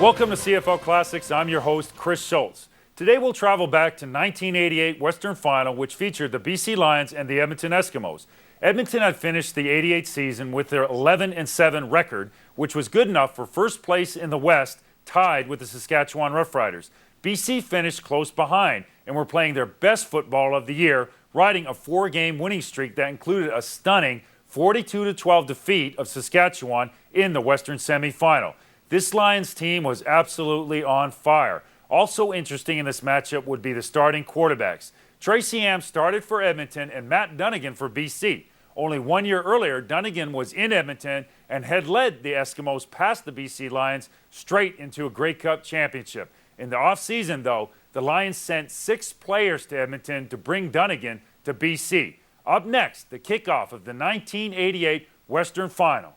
Welcome to CFL Classics. I'm your host, Chris Schultz. Today we'll travel back to 1988 Western Final, which featured the BC Lions and the Edmonton Eskimos. Edmonton had finished the '88 season with their 11-7 record, which was good enough for first place in the West, tied with the Saskatchewan Roughriders. BC finished close behind and were playing their best football of the year, riding a 4-game winning streak that included a stunning 42-12 defeat of Saskatchewan in the Western semifinal. This Lions team was absolutely on fire. Also interesting in this matchup would be the starting quarterbacks. Tracy Ham started for Edmonton and Matt Dunnigan for BC. Only 1 year earlier, Dunnigan was in Edmonton and had led the Eskimos past the BC Lions straight into a Grey Cup championship. In the offseason, though, the Lions sent 6 players to Edmonton to bring Dunnigan to BC. Up next, the kickoff of the 1988 Western Final.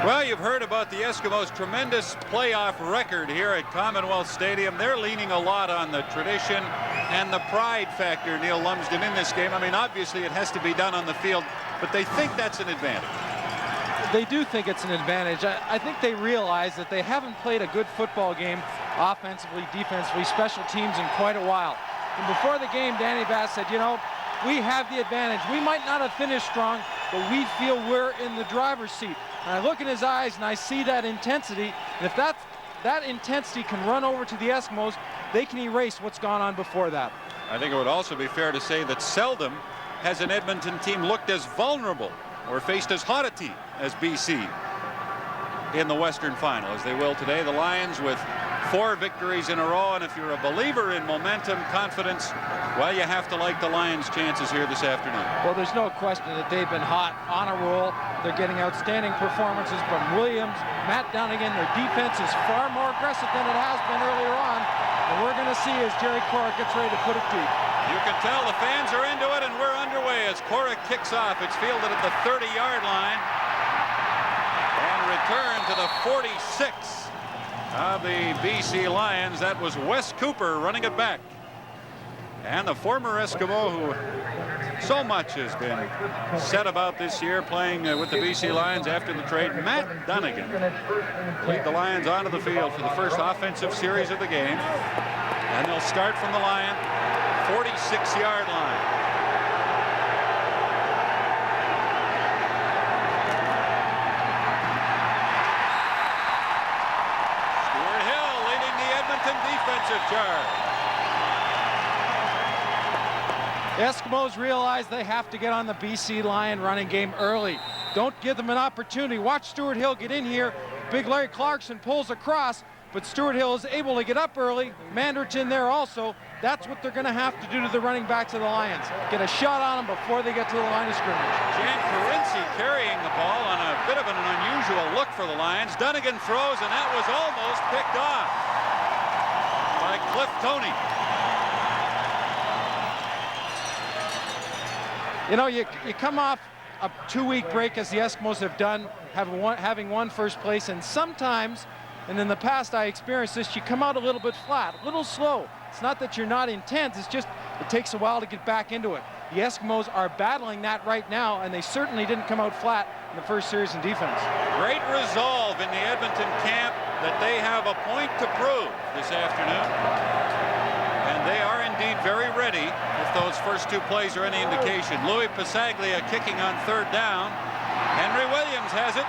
Well, you've heard about the Eskimos' tremendous playoff record here at Commonwealth Stadium. They're leaning a lot on the tradition and the pride factor, Neil Lumsden, in this game. I mean, obviously it has to be done on the field, but they think that's an advantage. They do think it's an advantage. I think they realize that they haven't played a good football game offensively, defensively, special teams in quite a while. And before the game, Danny Bass said, you know, we have the advantage. We might not have finished strong, but we feel we're in the driver's seat. And I look in his eyes and I see that intensity. And if that intensity can run over to the Eskimos, they can erase what's gone on before that. I think it would also be fair to say that seldom has an Edmonton team looked as vulnerable or faced as hot a team as BC in the Western Final as they will today. The Lions with 4 victories in a row, and if you're a believer in momentum, confidence, well, you have to like the Lions' chances here this afternoon. Well, there's no question that they've been hot on a roll. They're getting outstanding performances from Williams, Matt Dunnigan. Their defense is far more aggressive than it has been earlier on, and we're going to see as Jerry Cora gets ready to put it deep. You can tell the fans are into it, and we're underway as Cora kicks off. It's fielded at the 30-yard line and returned to the 46 of the BC Lions. That was Wes Cooper running it back. And the former Eskimo who so much has been said about this year playing with the BC Lions after the trade, Matt Dunnigan, lead the Lions onto the field for the first offensive series of the game. And they'll start from the Lion 46-yard line. Defensive charge. The Eskimos realize they have to get on the BC Lion running game early. Don't give them an opportunity. Watch Stuart Hill get in here. Big Larry Clarkson pulls across, but Stuart Hill is able to get up early. Mandarich in there also. That's what they're going to have to do to the running backs of the Lions. Get a shot on them before they get to the line of scrimmage. Jan Carinci carrying the ball on a bit of an unusual look for the Lions. Dunnigan throws, and that was almost picked off by Cliff Tony. You know, you come off a 2-week break, as the Eskimos have done, having won first place, and sometimes, and in the past I experienced this, you come out a little bit flat, a little slow. It's not that you're not intense, it's just it takes a while to get back into it. The Eskimos are battling that right now, and they certainly didn't come out flat in the first series in defense. Great resolve in the Edmonton camp that they have a point to prove this afternoon. And they are indeed very ready if those first 2 plays are any indication. Louis Pasaglia kicking on 3rd down. Henry Williams has it.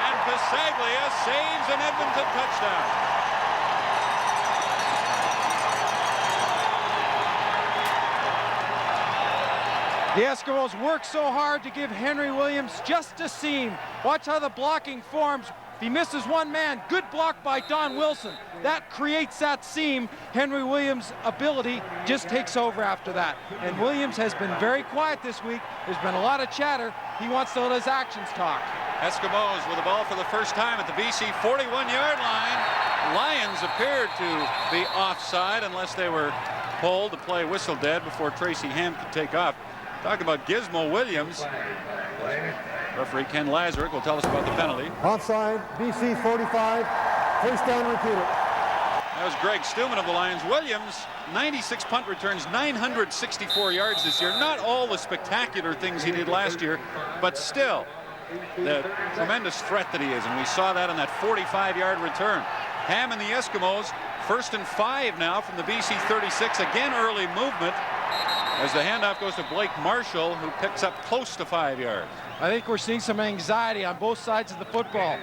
And Pasaglia saves an Edmonton touchdown. The Eskimos work so hard to give Henry Williams just a seam. Watch how the blocking forms. If he misses one man, good block by Don Wilson. That creates that seam. Henry Williams' ability just takes over after that. And Williams has been very quiet this week. There's been a lot of chatter. He wants to let his actions talk. Eskimos with the ball for the first time at the BC 41-yard line. Lions appeared to be offside unless they were pulled to play whistle dead before Tracy Ham could take off. Talk about Gizmo Williams. Referee Ken Lazarick will tell us about the penalty. Offside, BC 45, first down repeated. That was Greg Stillman of the Lions. Williams, 96 punt returns, 964 yards this year. Not all the spectacular things he did last year, but still, the tremendous threat that he is. And we saw that in that 45-yard return. Ham and the Eskimos, 1st and 5 now from the BC 36. Again, early movement as the handoff goes to Blake Marshall, who picks up close to 5 yards. I think we're seeing some anxiety on both sides of the football.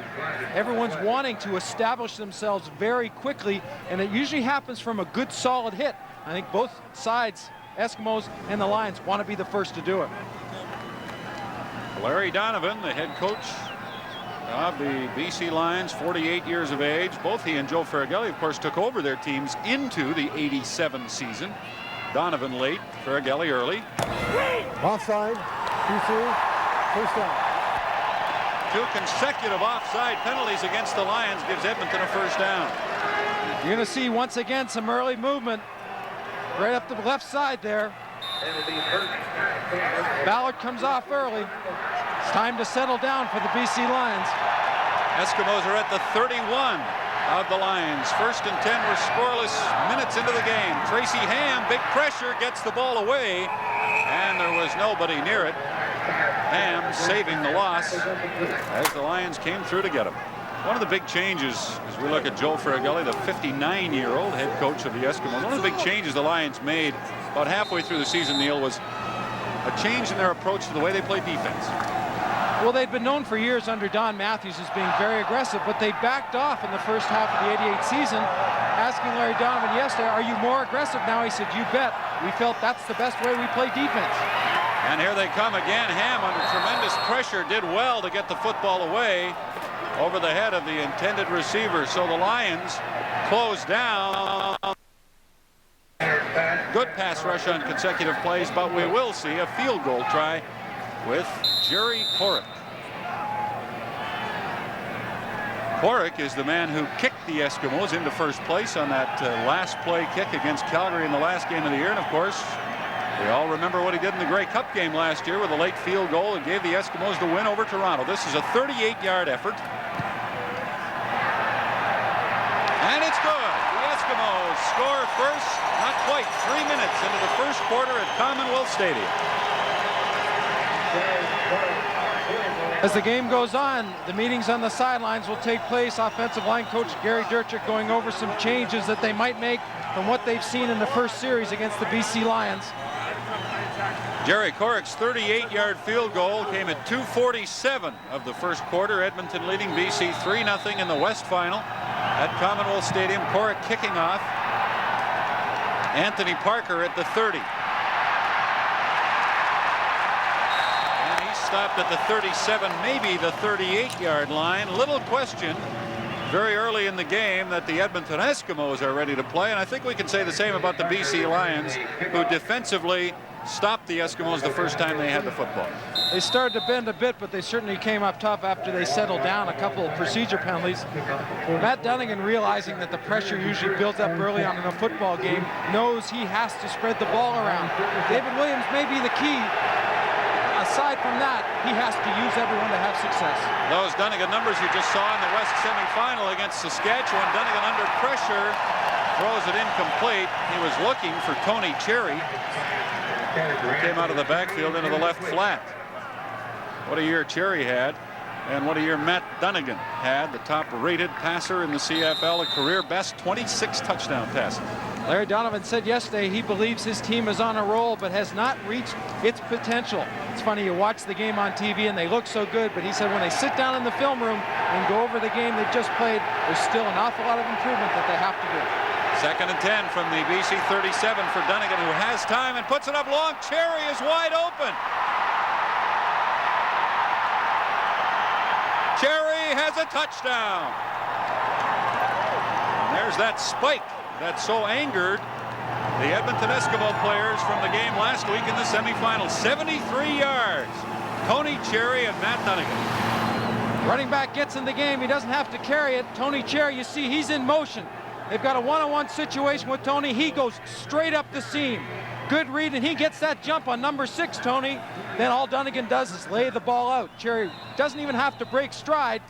Everyone's wanting to establish themselves very quickly, and it usually happens from a good, solid hit. I think both sides, Eskimos and the Lions, want to be the first to do it. Larry Donovan, the head coach of the BC Lions, 48 years of age. Both he and Joe Faragelli, of course, took over their teams into the 87 season. Donovan late, Faragelli early. Offside, BC, first down. 2 consecutive offside penalties against the Lions gives Edmonton a first down. You're going to see once again some early movement right up the left side there. Ballard comes off early. It's time to settle down for the BC Lions. Eskimos are at the 31 of the Lions. 1st and 10, we're scoreless minutes into the game. Tracy Ham, big pressure, gets the ball away, and there was nobody near it. Ham saving the loss as the Lions came through to get him. One of the big changes as we look at Joe Faragelli, the 59-year-old head coach of the Eskimos, one of the big changes the Lions made about halfway through the season, Neil, was a change in their approach to the way they play defense. Well, they'd been known for years under Don Matthews as being very aggressive, but they backed off in the first half of the 88 season. Asking Larry Donovan yesterday, are you more aggressive now? He said, you bet. We felt that's the best way we play defense. And here they come again. Ham, under tremendous pressure, did well to get the football away over the head of the intended receiver. So the Lions close down. Good pass rush on consecutive plays, but we will see a field goal try with Jerry Korrick. Korrick is the man who kicked the Eskimos into first place on that last play kick against Calgary in the last game of the year. And of course, we all remember what he did in the Grey Cup game last year with a late field goal and gave the Eskimos the win over Toronto. This is a 38-yard effort. And it's good. The Eskimos score first, not quite 3 minutes into the first quarter at Commonwealth Stadium. As the game goes on, the meetings on the sidelines will take place. Offensive line coach Gary Durchik going over some changes that they might make from what they've seen in the first series against the BC Lions. Jerry Korrick's 38-yard field goal came at 2:47 of the first quarter. Edmonton leading BC 3-0 in the West Final at Commonwealth Stadium. Korrick kicking off. Anthony Parker at the 30. And he stopped at the 37, maybe the 38-yard line. Little question very early in the game that the Edmonton Eskimos are ready to play. And I think we can say the same about the BC Lions, who defensively stopped the Eskimos the first time they had the football. They started to bend a bit, but they certainly came up tough after they settled down. A couple of procedure penalties. Matt Dunnigan, realizing that the pressure usually builds up early on in a football game, knows he has to spread the ball around. David Williams may be the key. Aside from that, he has to use everyone to have success. Those Dunnigan numbers you just saw in the West semifinal against Saskatchewan. Dunnigan under pressure, throws it incomplete. He was looking for Tony Cherry, who came out of the backfield into the left flat. What a year Cherry had, and what a year Matt Dunnigan had, the top-rated passer in the CFL, a career best 26 touchdown passes. Larry Donovan said yesterday he believes his team is on a roll but has not reached its potential. It's funny, you watch the game on TV and they look so good, but he said when they sit down in the film room and go over the game they've just played, there's still an awful lot of improvement that they have to do. 2nd and 10 from the BC 37 for Dunnigan, who has time and puts it up long. Cherry is wide open. Cherry has a touchdown. And there's that spike that so angered the Edmonton Eskimo players from the game last week in the semifinals. 73 yards. Tony Cherry and Matt Dunnigan. Running back gets in the game. He doesn't have to carry it. Tony Cherry, you see, he's in motion. They've got a one-on-one situation with Tony. He goes straight up the seam. Good read, and he gets that jump on number 6, Tony. Then all Dunnigan does is lay the ball out. Cherry doesn't even have to break stride.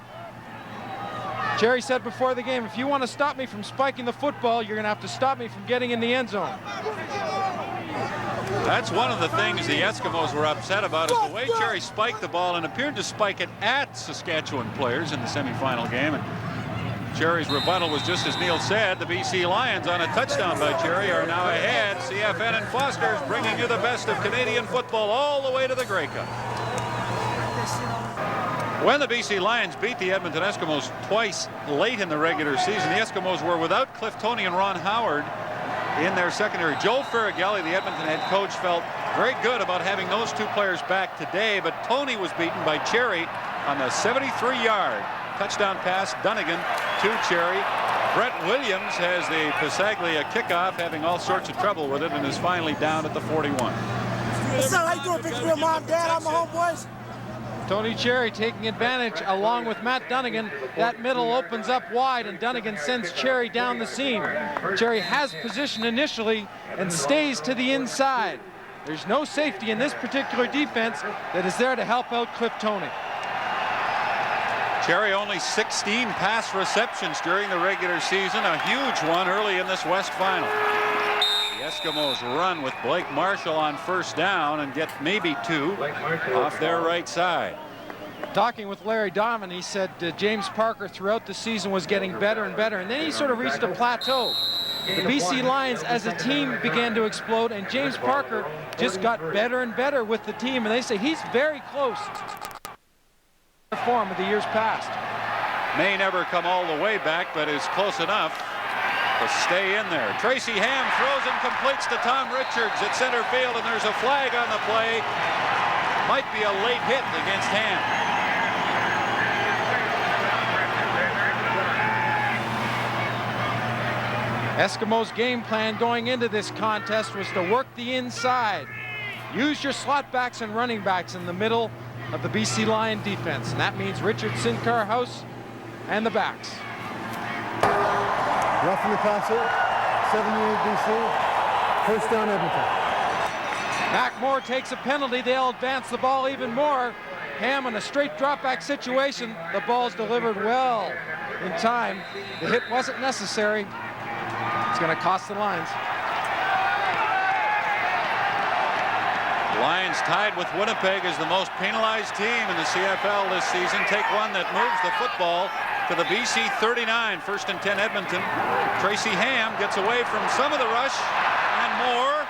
Cherry said before the game, if you want to stop me from spiking the football, you're going to have to stop me from getting in the end zone. That's one of the things the Eskimos were upset about, is the way Cherry spiked the ball and appeared to spike it at Saskatchewan players in the semifinal game. And Cherry's rebuttal was just as Neil said. The BC Lions, on a touchdown by Cherry, are now ahead. CFN and Foster's bringing you the best of Canadian football all the way to the Grey Cup. When the BC Lions beat the Edmonton Eskimos twice late in the regular season, the Eskimos were without Cliff Toney and Ron Howard in their secondary. Joel Ferragelli, the Edmonton head coach, felt very good about having those two players back today, but Toney was beaten by Cherry on the 73-yard touchdown pass, Dunnigan to Cherry. Brett Williams has the Pasaglia kickoff, having all sorts of trouble with it, and is finally down at the 41. What's up? How you doing, Big Real Mom, Dad? I'm my homeboys. Tony Cherry taking advantage along with Matt Dunnigan. That middle opens up wide, and Dunnigan sends Cherry down the seam. Cherry has position initially and stays to the inside. There's no safety in this particular defense that is there to help out Cliff Toney. Cherry only 16 pass receptions during the regular season, a huge one early in this West Final. The Eskimos run with Blake Marshall on first down and get maybe two off their right side. Talking with Larry Donovan, he said James Parker throughout the season was getting better and better, and then he sort of reached a plateau. The BC Lions as a team began to explode, and James Parker just got better and better with the team, and they say he's very close to the form of the years past. May never come all the way back, but is close enough to stay in there. Tracy Ham throws and completes to Tom Richards at center field, and there's a flag on the play. Might be a late hit against Ham. Eskimos' game plan going into this contest was to work the inside. Use your slot backs and running backs in the middle of the BC Lion defense. And that means Richard, Sincar, House, and the backs. Roughing the passer, 78 BC, first down Edmonton. Mac Moore takes a penalty. They'll advance the ball even more. Ham in a straight drop back situation. The ball's delivered well in time. The hit wasn't necessary. It's going to cost the Lions. Lions tied with Winnipeg as the most penalized team in the CFL this season. Take one that moves the football to the BC 39. First and 10 Edmonton. Tracy Ham gets away from some of the rush and more,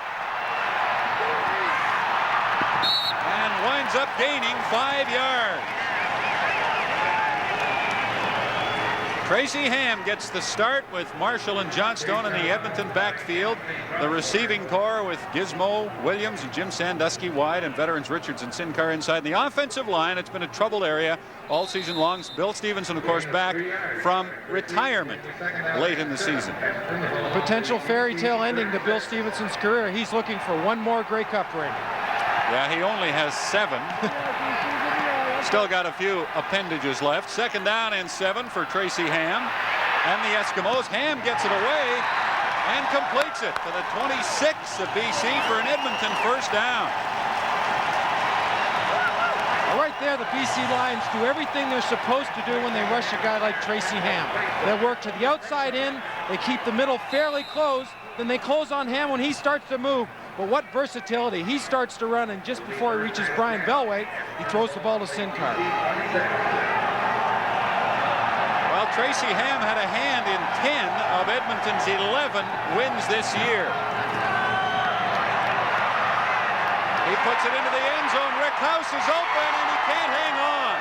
and winds up gaining 5 yards. Tracy Ham gets the start with Marshall and Johnstone in the Edmonton backfield. The receiving core with Gizmo, Williams, and Jim Sandusky wide, and veterans Richards and Sincar inside. The offensive line, it's been a troubled area all season long. Bill Stevenson, of course, back from retirement late in the season. A potential fairy tale ending to Bill Stevenson's career. He's looking for one more Grey Cup ring. Yeah, he only has 7. Still got a few appendages left. Second down and 7 for Tracy Ham and the Eskimos. Ham gets it away and completes it to the 26 of BC for an Edmonton first down. Right there, the BC Lions do everything they're supposed to do when they rush a guy like Tracy Ham. They work to the outside in, they keep the middle fairly closed, then they close on Ham when he starts to move. But what versatility. He starts to run, and just before he reaches Brian Bellway, he throws the ball to Sincar. Well, Tracy Ham had a hand in 10 of Edmonton's 11 wins this year. He puts it into the end zone. Rick House is open, and he can't hang on.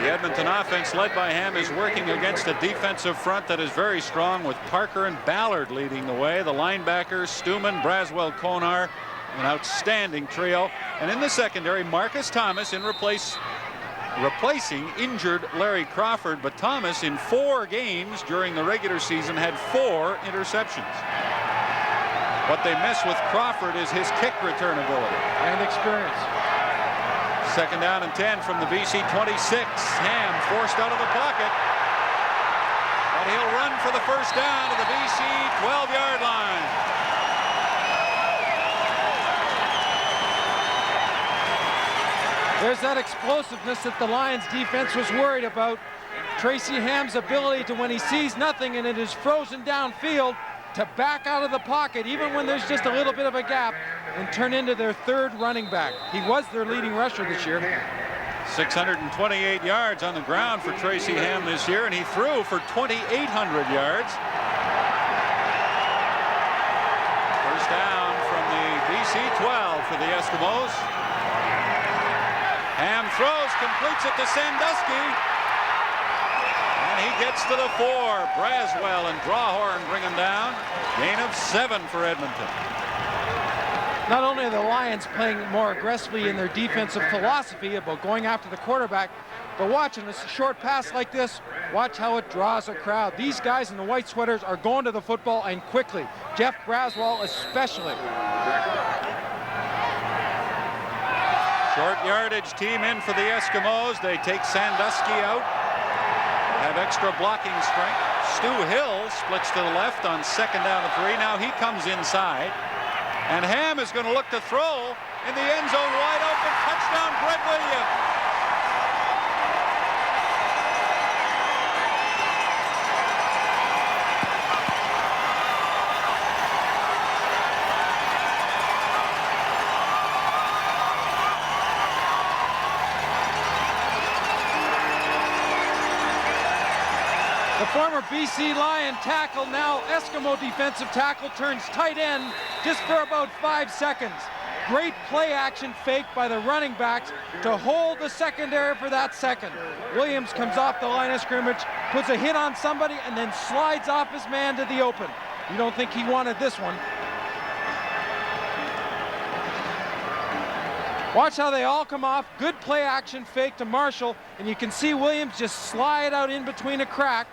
The Edmonton offense, led by Ham, is working against a defensive front that is very strong, with Parker and Ballard leading the way. The linebackers, Stuman, Braswell, Konar, an outstanding trio. And in the secondary, Marcus Thomas in replacing injured Larry Crawford. But Thomas, in 4 games during the regular season, had 4 interceptions. What they miss with Crawford is his kick return ability and experience. Second down and 10 from the BC 26. Ham forced out of the pocket, but he'll run for the first down to the BC 12-yard line. There's that explosiveness that the Lions defense was worried about. Tracy Ham's ability to, when he sees nothing and it is frozen downfield, to back out of the pocket, even when there's just a little bit of a gap, and turn into their third running back. He was their leading rusher this year. 628 yards on the ground for Tracy Ham this year, and he threw for 2,800 yards. First down from the BC 12 for the Eskimos. Ham throws, completes it to Sandusky. And he gets to the 4. Braswell and Drawhorn bring him down. Gain of 7 for Edmonton. Not only are the Lions playing more aggressively in their defensive philosophy about going after the quarterback, but watching a short pass like this, watch how it draws a crowd. These guys in the white sweaters are going to the football, and quickly. Jeff Braswell especially. Short yardage team in for the Eskimos. They take Sandusky out. Have extra blocking strength. Stu Hill splits to the left on 2nd down and 3. Now he comes inside. And Ham is going to look to throw in the end zone, wide open. Touchdown, Brett Williams. The former BC Lion tackle, now Eskimo defensive tackle, turns tight end just for about 5 seconds. Great play action fake by the running backs to hold the secondary for that second. Williams comes off the line of scrimmage, puts a hit on somebody, and then slides off his man to the open. You don't think he wanted this one. Watch how they all come off. Good play action fake to Marshall, and you can see Williams just slide out in between a crack,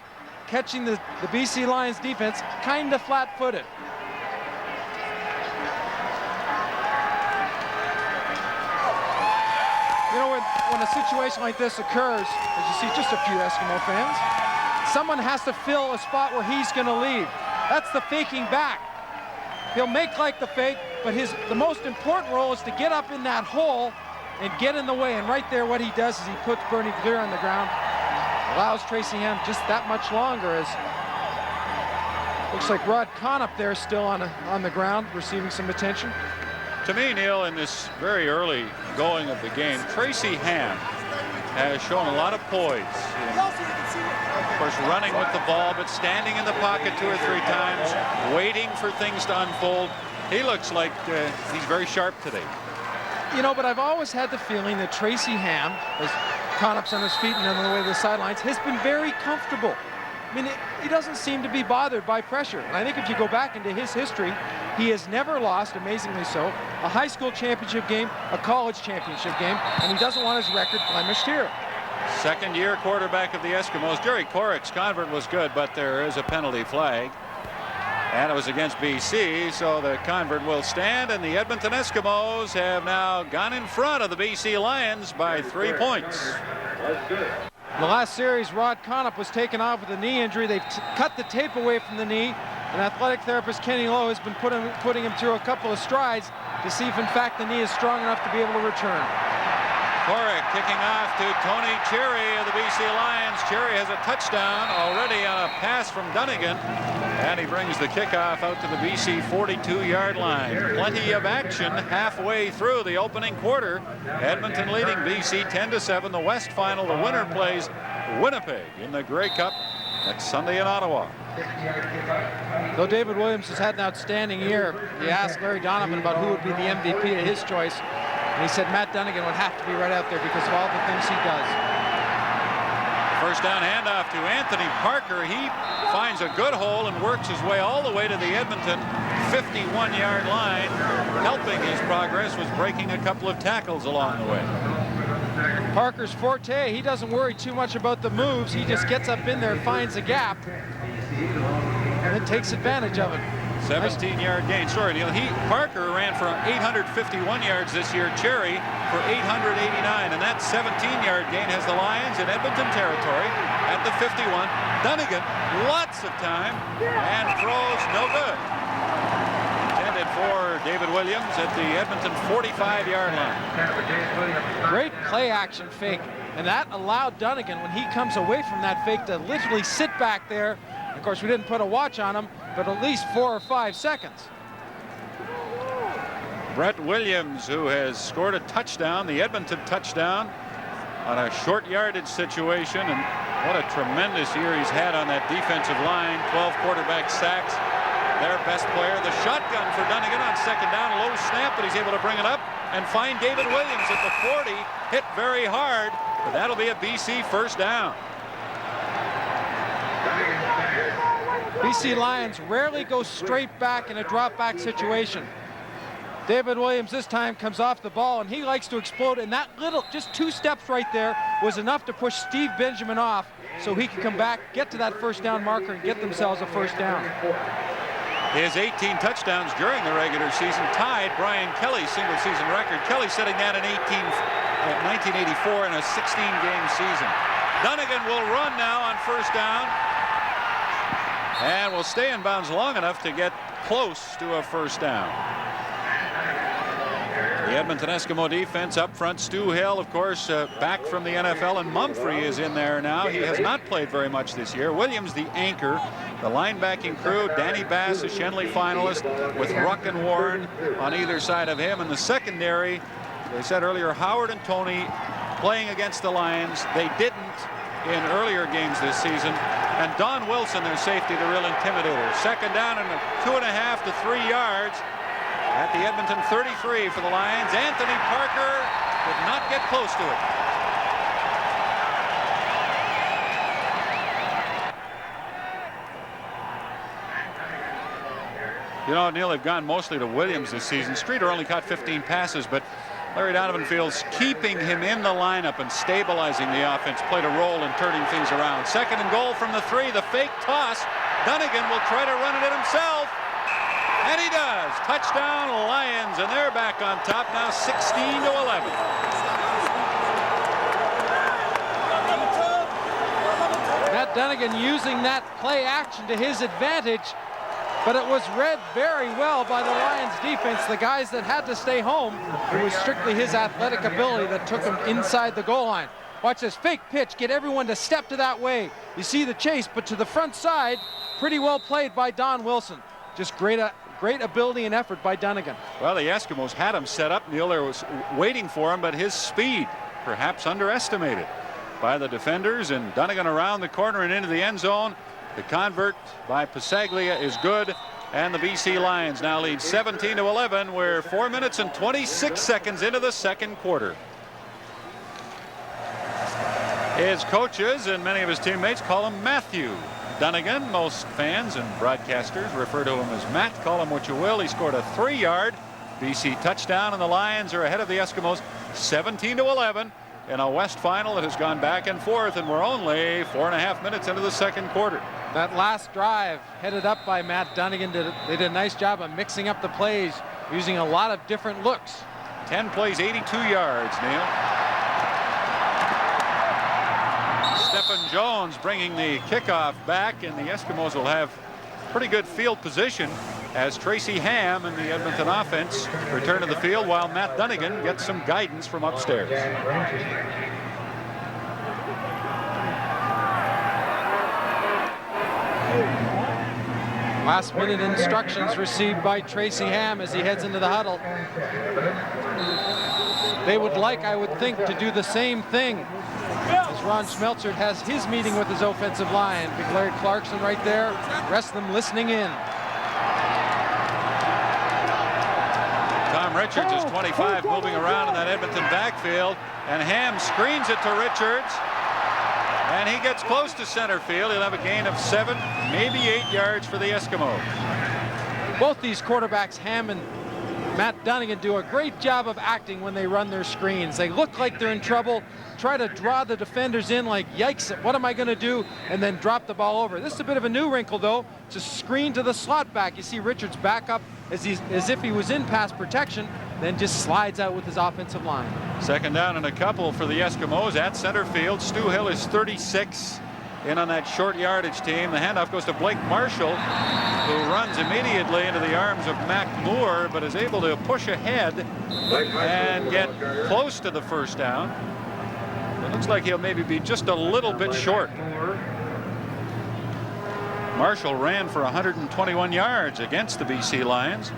catching the BC Lions defense kind of flat-footed. You know, when a situation like this occurs, as you see just a few Eskimo fans, someone has to fill a spot where he's going to leave. That's the faking back. He'll make like the fake, but the most important role is to get up in that hole and get in the way. And right there, what he does is he puts Bernie Clear on the ground, allows Tracy Ham just that much longer, as looks like Rod Conn up there still on the ground, receiving some attention. To me, Neil, in this very early going of the game, Tracy Ham has shown a lot of poise. Of course, running with the ball, but standing in the pocket 2 or 3 times, waiting for things to unfold. He looks like he's very sharp today. You know, but I've always had the feeling that Tracy Ham, as Connapp's on his feet and on the way to the sidelines, has been very comfortable. I mean, he doesn't seem to be bothered by pressure. And I think if you go back into his history, he has never lost, amazingly so, a high school championship game, a college championship game, and he doesn't want his record blemished here. Second-year quarterback of the Eskimos. Jerry Corrick's convert was good, but there is a penalty flag. And it was against BC, so the convert will stand, and the Edmonton Eskimos have now gone in front of the BC Lions by 3 points. In the last series, Rod Connapp was taken off with a knee injury. They've cut the tape away from the knee, and athletic therapist Kenny Lowe has been putting him through a couple of strides to see if, in fact, the knee is strong enough to be able to return. Corrick kicking off to Tony Cherry of the BC Lions. Cherry has a touchdown already on a pass from Dunnigan, and he brings the kickoff out to the BC 42-yard line. Plenty of action halfway through the opening quarter. Edmonton leading BC 10-7. The West final, the winner plays Winnipeg in the Grey Cup next Sunday in Ottawa. Though David Williams has had an outstanding year, he asked Larry Donovan about who would be the MVP of his choice, and he said Matt Dunnigan would have to be right out there because of all the things he does. First down handoff to Anthony Parker. He finds a good hole and works his way all the way to the Edmonton 51-yard line. Helping his progress was breaking a couple of tackles along the way. Parker's forte, he doesn't worry too much about the moves. He just gets up in there, finds a gap, and then takes advantage of it. 17-yard gain. Sorry, Neil. Parker ran for 851 yards this year. Cherry for 889, and that 17-yard gain has the Lions in Edmonton territory at the 51. Dunnigan, lots of time, and throws no good. Intended for David Williams at the Edmonton 45-yard line. Great play action fake, and that allowed Dunnigan, when he comes away from that fake, to literally sit back there. Of course, we didn't put a watch on him, but at least 4 or 5 seconds. Brett Williams, who has scored a touchdown, the Edmonton touchdown, on a short yardage situation, and what a tremendous year he's had on that defensive line. 12 quarterback sacks. Their best player, the shotgun for Dunnigan on second down, low snap, but he's able to bring it up and find David Williams at the 40, hit very hard, but that'll be a BC first down. BC Lions rarely go straight back in a drop back situation. David Williams this time comes off the ball, and he likes to explode, and that little, just 2 steps right there was enough to push Steve Benjamin off so he could come back, get to that first down marker, and get themselves a first down. His 18 touchdowns during the regular season tied Brian Kelly's single season record. Kelly setting that in 1984 in a 16-game season. Dunnigan will run now on first down and will stay in bounds long enough to get close to a first down. The Edmonton Eskimo defense up front. Stu Hill, of course, back from the NFL, and Mumphrey is in there now. He has not played very much this year. Williams, the anchor. The linebacking crew, Danny Bass, a Shenley finalist, with Ruck and Warren on either side of him. And the secondary, they said earlier, Howard and Tony playing against the Lions. They didn't in earlier games this season. And Don Wilson, their safety, the real intimidator. Second down and 2.5 to 3 yards. At the Edmonton 33 for the Lions. Anthony Parker did not get close to it. You know, Neil, they've gone mostly to Williams this season. Streeter only caught 15 passes, but Larry Donovan feels keeping him in the lineup and stabilizing the offense played a role in turning things around. Second and goal from the 3. The fake toss. Dunnigan will try to run it himself. And he does. Touchdown Lions, and they're back on top now, 16 to 11. Matt Dunnigan using that play action to his advantage, but it was read very well by the Lions defense. The guys that had to stay home, it was strictly his athletic ability that took him inside the goal line. Watch this fake pitch, get everyone to step to that way. You see the chase, but to the front side, pretty well played by Don Wilson. Just great ability and effort by Dunnigan. Well, the Eskimos had him set up. Neil there was waiting for him, but his speed perhaps underestimated by the defenders, and Dunnigan around the corner and into the end zone. The convert by Pasaglia is good, and the BC Lions now lead 17 to 11. We're 4 minutes and 26 seconds into the second quarter. His coaches and many of his teammates call him Matthew Dunnigan. Most fans and broadcasters refer to him as Matt. Call him what you will. He scored a 3-yard BC touchdown, and the Lions are ahead of the Eskimos 17 to 11 in a West final that has gone back and forth, and we're only 4.5 minutes into the second quarter. That last drive headed up by Matt Dunnigan. They did a nice job of mixing up the plays, using a lot of different looks. 10 plays, 82 yards, Neil. Stephen Jones bringing the kickoff back, and the Eskimos will have pretty good field position as Tracy Ham and the Edmonton offense return to the field, while Matt Dunnigan gets some guidance from upstairs. Last minute instructions received by Tracy Ham as he heads into the huddle. They would like, I would think, to do the same thing as Ron Schmelzer has his meeting with his offensive line. Big Larry Clarkson right there, rest of them listening in. Tom Richards is 25, moving around in that Edmonton backfield, and Ham screens it to Richards, and he gets close to center field. He'll have a gain of 7, maybe 8 yards for the Eskimos. Both these quarterbacks, Ham and Matt Dunnigan, do a great job of acting when they run their screens. They look like they're in trouble, try to draw the defenders in like, yikes, what am I going to do? And then drop the ball over. This is a bit of a new wrinkle, though. It's a screen to the slot back. You see Richards back up as if he was in pass protection, then just slides out with his offensive line. Second down and a couple for the Eskimos at center field. Stu Hill is 36 in on that short yardage team. The handoff goes to Blake Marshall, who runs immediately into the arms of Mac Moore, but is able to push ahead and get close to the first down. It looks like he'll maybe be just a little bit short. Marshall ran for 121 yards against the BC Lions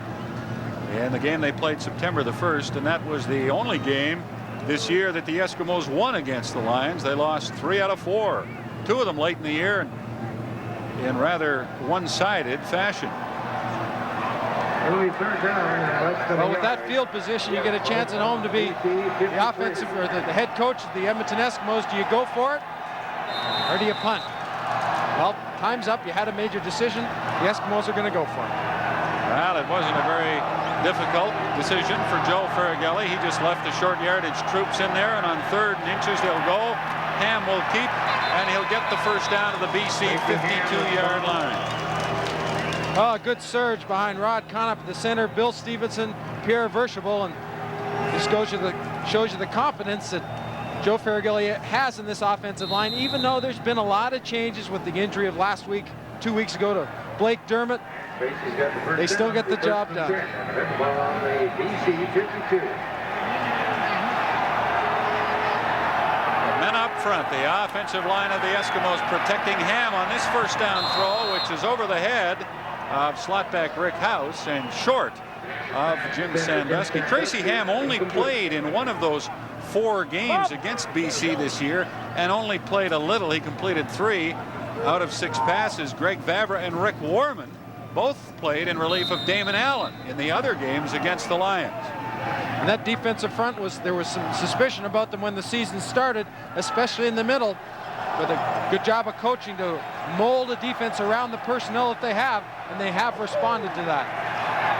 in the game they played September the 1st, and that was the only game this year that the Eskimos won against the Lions. They lost 3 out of 4, 2 of them late in the year in rather one-sided fashion. Well, with that field position, you get a chance at home to be the offensive or the head coach of the Edmonton Eskimos. Do you go for it or do you punt? Well, time's up. You had a major decision. The Eskimos are going to go for it. Well, it wasn't a very difficult decision for Joe Ferragelli. He just left the short yardage troops in there, and on 3rd and inches they'll go. Ham will keep, and he'll get the first down to the BC 52-yard line. Oh, good surge behind Rod Conop at the center, Bill Stevenson, Pierre Verschable, and this shows you the confidence that Joe Ferragelli has in this offensive line, even though there's been a lot of changes with the injury of last week, 2 weeks ago, to Blake Dermott. They still get the job done. Men up front, the offensive line of the Eskimos protecting Ham on this first down throw, which is over the head of slotback Rick House and short of Jim Sandusky. Tracy Ham only played in one of those 4 games against BC this year and only played a little. He completed 3 out of 6 passes. Greg Vavra and Rick Warman both played in relief of Damon Allen in the other games against the Lions. And that defensive front there was some suspicion about them when the season started, especially in the middle. But a good job of coaching to mold a defense around the personnel that they have, and they have responded to that.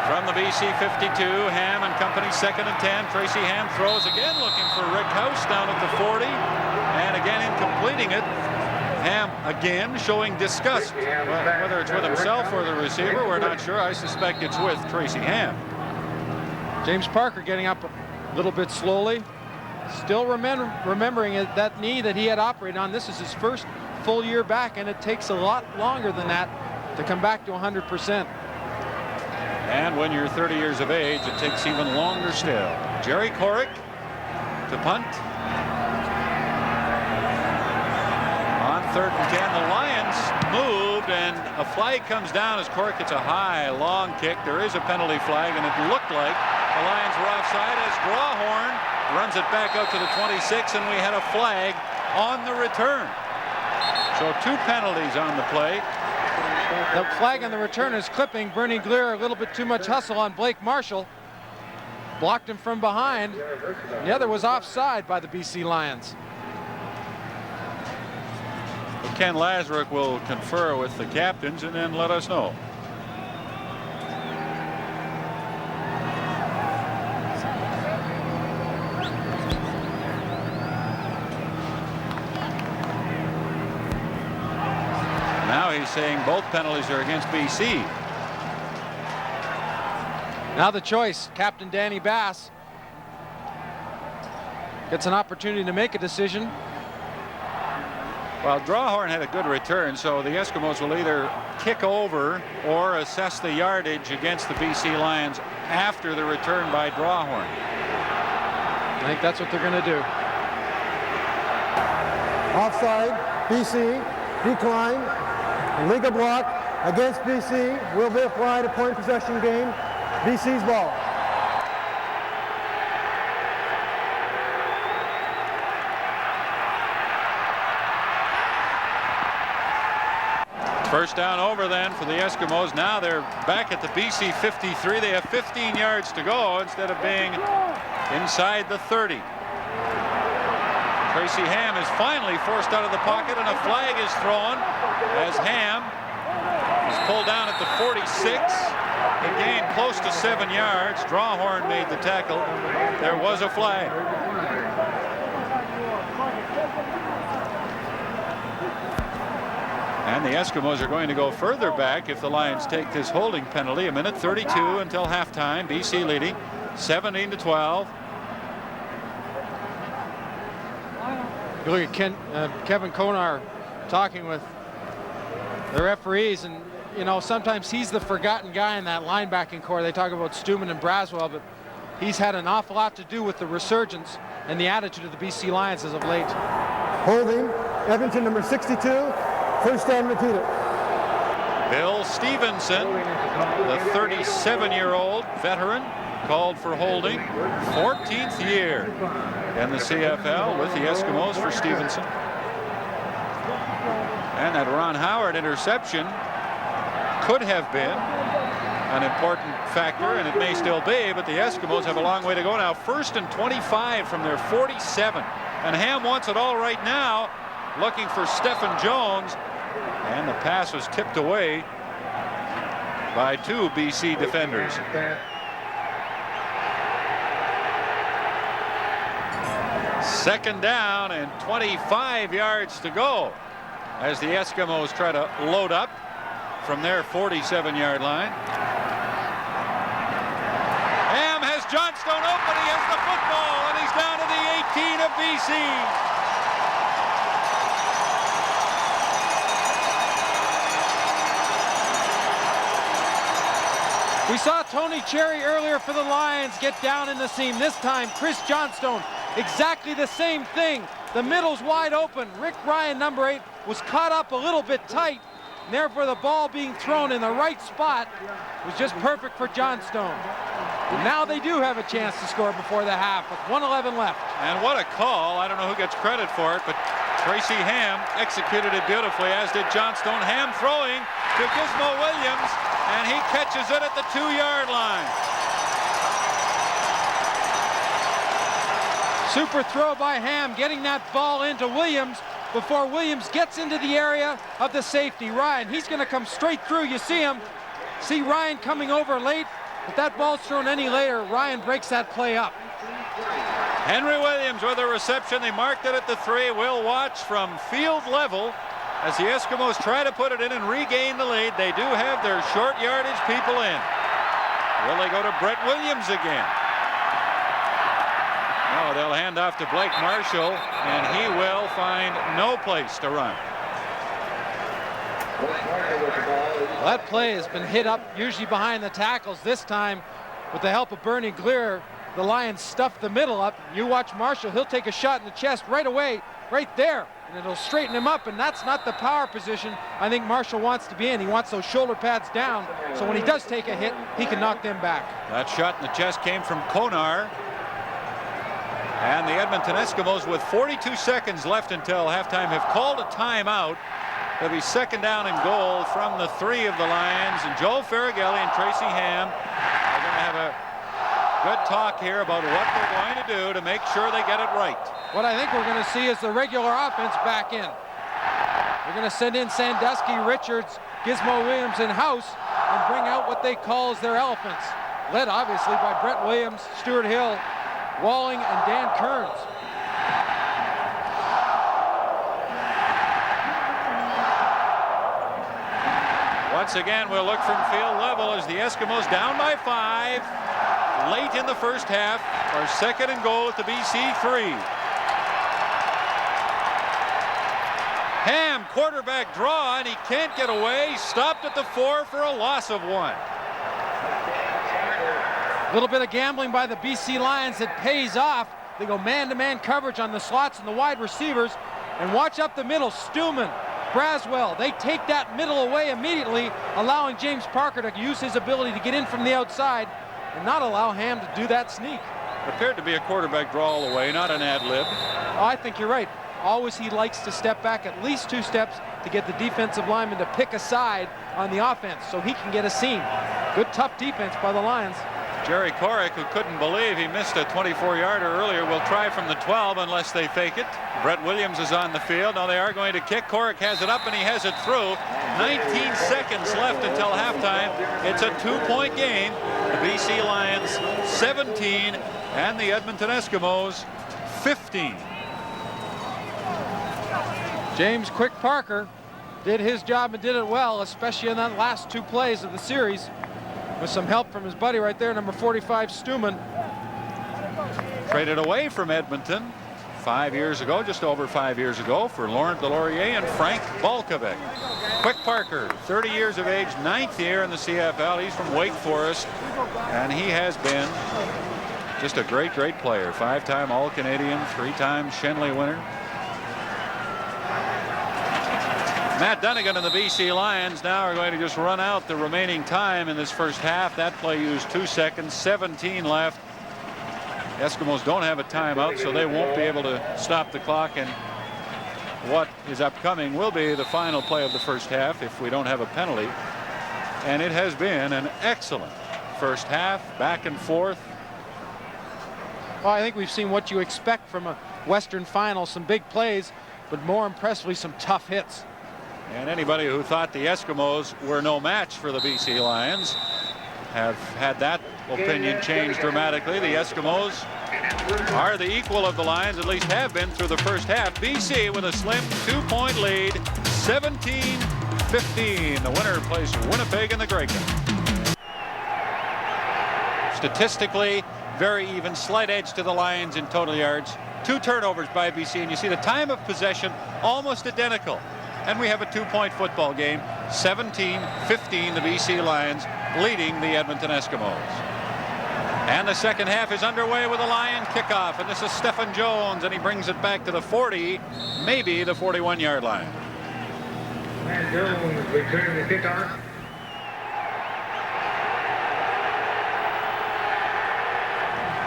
From the BC 52, Ham and company, 2nd and 10. Tracy Ham throws again, looking for Rick House down at the 40, and again in completing it. Ham again showing disgust. Well, whether it's with himself or the receiver, we're not sure. I suspect it's with Tracy Ham. James Parker getting up a little bit slowly. Still remembering that knee that he had operated on. This is his first full year back, and it takes a lot longer than that to come back to 100%. And when you're 30 years of age, it takes even longer still. Jerry Corrick to punt. On 3rd and 10, the Lions moved, and a flag comes down as Corrick gets a high, long kick. There is a penalty flag, and it looked like the Lions were offside as Drawhorn runs it back out to the 26, and we had a flag on the return. So 2 penalties on the play. The flag on the return is clipping Bernie Glier. A little bit too much hustle on Blake Marshall. Blocked him from behind. The other was offside by the BC Lions. Ken Lazaruk will confer with the captains and then let us know. Now he's saying both penalties are against BC. Now the choice. Captain Danny Bass gets an opportunity to make a decision. Well, Drawhorn had a good return, so the Eskimos will either kick over or assess the yardage against the BC Lions after the return by Drawhorn. I think that's what they're going to do. Offside, BC, decline, legal block against BC, will be applied, a point possession game, BC's ball. First down over then for the Eskimos. Now they're back at the BC 53. They have 15 yards to go instead of being inside the 30. Tracy Ham is finally forced out of the pocket, and a flag is thrown as Ham is pulled down at the 46. He gained close to 7 yards. Drawhorn made the tackle. There was a flag. And the Eskimos are going to go further back if the Lions take this holding penalty. 1:32 until halftime. BC leading 17-12. You look at Kevin Konar talking with the referees, and you know, sometimes he's the forgotten guy in that linebacking core. They talk about Stuman and Braswell, but he's had an awful lot to do with the resurgence and the attitude of the BC Lions as of late. Holding, Edmonton number 62, first down repeated. Bill Stevenson, the 37-year-old veteran, called for holding. 14th year in the CFL with the Eskimos for Stevenson. And that Ron Howard interception could have been an important factor, and it may still be, but the Eskimos have a long way to go now. 1st and 25 from their 47. And Ham wants it all right now, looking for Stephen Jones. And the pass was tipped away by 2 BC defenders. Second down and 25 yards to go as the Eskimos try to load up from their 47-yard line. Ham has Johnstone open. He has the football, and he's down to the 18 of BC. We saw Tony Cherry earlier for the Lions get down in the seam. This time, Chris Johnstone, exactly the same thing. The middle's wide open. Rick Ryan, number 8, was caught up a little bit tight. And therefore, the ball being thrown in the right spot was just perfect for Johnstone. And now they do have a chance to score before the half with 1:11 left. And what a call. I don't know who gets credit for it, but Tracy Ham executed it beautifully, as did Johnstone. Ham throwing to Gizmo Williams, and he catches it at the 2-yard line. Super throw by Ham, getting that ball into Williams before Williams gets into the area of the safety. Ryan, he's going to come straight through. You see him. See Ryan coming over late. If that ball's thrown any later, Ryan breaks that play up. Henry Williams with a reception. They marked it at the 3. We'll watch from field level as the Eskimos try to put it in and regain the lead. They do have their short yardage people in. Will they go to Brett Williams again? No, they'll hand off to Blake Marshall, and he will find no place to run. Well, that play has been hit up, usually behind the tackles. This time, with the help of Bernie Glier, the Lions stuffed the middle up. You watch Marshall, he'll take a shot in the chest right away, right there, and it'll straighten him up, and that's not the power position I think Marshall wants to be in. He wants those shoulder pads down, so when he does take a hit, he can knock them back. That shot in the chest came from Konar. And the Edmonton Eskimos, with 42 seconds left until halftime, have called a timeout. It'll be 2nd down and goal from the 3 of the Lions. And Joe Farragelli and Tracy Ham are going to have a good talk here about what they're going to do to make sure they get it right. What I think we're going to see is the regular offense back in. They're going to send in Sandusky, Richards, Gizmo Williams in-house and bring out what they call as their elephants. Led, obviously, by Brett Williams, Stuart Hill, Walling, and Dan Kearns. Once again, we'll look from field level as the Eskimos down by 5 late in the first half. Our 2nd and goal at the BC 3. Ham, quarterback draw, and he can't get away. Stopped at the 4 for a loss of 1. A little bit of gambling by the BC Lions that pays off. They go man-to-man coverage on the slots and the wide receivers. And watch up the middle, Stuman, Braswell. They take that middle away immediately, allowing James Parker to use his ability to get in from the outside and not allow Ham to do that sneak. Appeared to be a quarterback draw all the way, not an ad lib. Oh, I think you're right. Always he likes to step back at least 2 steps to get the defensive lineman to pick a side on the offense so he can get a seam. Good, tough defense by the Lions. Jerry Korek, who couldn't believe he missed a 24-yarder earlier, will try from the 12 unless they fake it. Brett Williams is on the field. Now they are going to kick. Korek has it up, and he has it through. 19 seconds left until halftime. It's a 2-point game. The BC Lions 17 and the Edmonton Eskimos 15. James Quick Parker did his job and did it well, especially in that last 2 plays of the series, with some help from his buddy right there, number 45, Stuman. Traded away from Edmonton 5 years ago, just over 5 years ago, for Laurent Delorier and Frank Balkovic. Quick Parker, 30 years of age, 9th year in the CFL. He's from Wake Forest, and he has been just a great player. 5-time All-Canadian, 3-time Shenley winner. Matt Dunnigan and the BC Lions now are going to just run out the remaining time in this first half. That play used 2 seconds, 17 left. Eskimos don't have a timeout, so they won't be able to stop the clock, and what is upcoming will be the final play of the first half if we don't have a penalty. And it has been an excellent first half, back and forth. Well, I think we've seen what you expect from a Western final, some big plays, but more impressively some tough hits. And anybody who thought the Eskimos were no match for the BC Lions have had that opinion change dramatically. The Eskimos are the equal of the Lions, at least have been through the first half. BC with a slim 2-point lead, 17-15. The winner plays Winnipeg in the Grey Cup. Statistically, very even, slight edge to the Lions in total yards. 2 turnovers by BC, and you see the time of possession almost identical. And we have a 2-point football game, 17-15, the BC Lions leading the Edmonton Eskimos. And the second half is underway with a Lion kickoff, and this is Stephen Jones, and he brings it back to the 40, maybe the 41-yard line. And Jones returning the kickoff.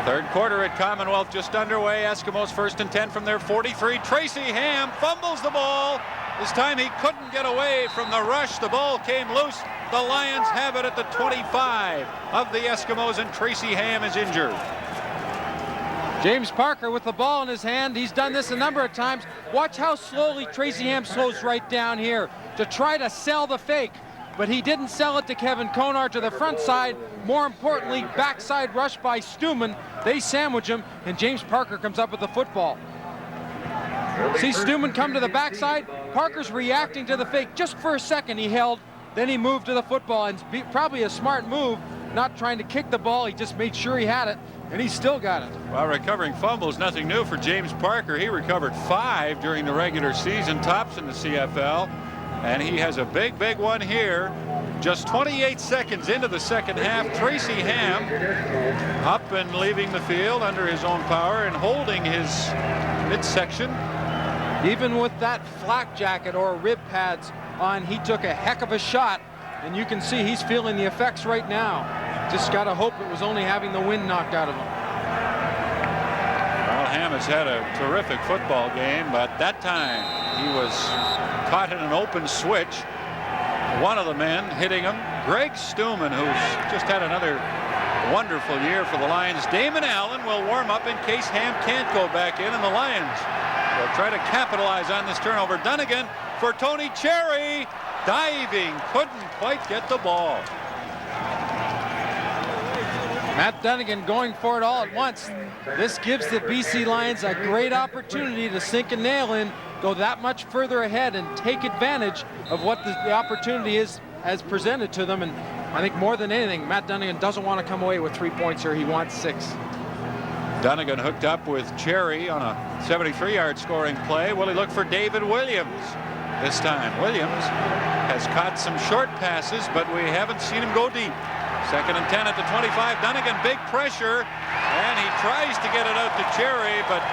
Third quarter at Commonwealth just underway. Eskimos 1st and 10 from their 43. Tracy Ham fumbles the ball. This time he couldn't get away from the rush. The ball came loose. The Lions have it at the 25 of the Eskimos, and Tracy Ham is injured. James Parker with the ball in his hand. He's done this a number of times. Watch how slowly Tracy Ham slows right down here to try to sell the fake. But he didn't sell it to Kevin Konar to the front side. More importantly, backside rush by Stuman. They sandwich him, and James Parker comes up with the football. See Stuman come to the backside. Parker's reacting to the fake. Just for a second he held, then he moved to the football, and probably a smart move, not trying to kick the ball. He just made sure he had it, and he still got it. Well, recovering fumbles, nothing new for James Parker. He recovered 5 during the regular season, tops in the CFL, and he has a big one here. Just 28 seconds into the second half, Tracy Ham up and leaving the field under his own power and holding his midsection. Even with that flak jacket or rib pads on, he took a heck of a shot, and you can see he's feeling the effects right now. Just got to hope it was only having the wind knocked out of him. Well, Ham has had a terrific football game, but that time he was caught in an open switch. One of the men hitting him, Greg Stuman, who's just had another wonderful year for the Lions. Damon Allen will warm up in case Ham can't go back in, and the Lions will try to capitalize on this turnover. Dunnigan for Tony Cherry, diving, couldn't quite get the ball. Matt Dunnigan going for it all at once. This gives the BC Lions a great opportunity to sink a nail in, go that much further ahead, and take advantage of what the opportunity is as presented to them. And I think more than anything, Matt Dunnigan doesn't want to come away with 3 points here. He wants 6. Dunnigan hooked up with Cherry on a 73-yard scoring play. Will he look for David Williams this time? Williams has caught some short passes, but we haven't seen him go deep. 2nd and 10 at the 25. Dunnigan, big pressure, and he tries to get it out to Cherry, but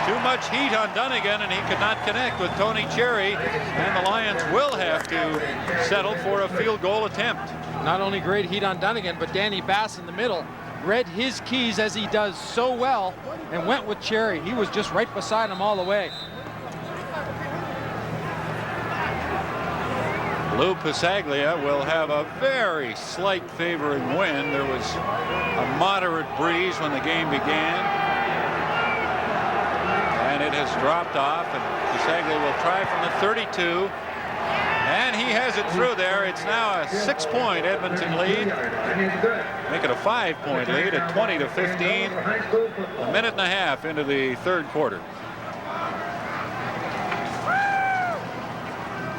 too much heat on Dunnigan, and he could not connect with Tony Cherry, and the Lions will have to settle for a field goal attempt. Not only great heat on Dunnigan, but Danny Bass in the middle read his keys as he does so well and went with Cherry. He was just right beside him all the way. Lou Pasaglia will have a very slight favoring wind. There was a moderate breeze when the game began, and it has dropped off, and Pasaglia will try from the 32, and he has it through there. It's now a 6-point Edmonton lead. Make it a 5-point lead at 20-15. A minute and a half into the third quarter.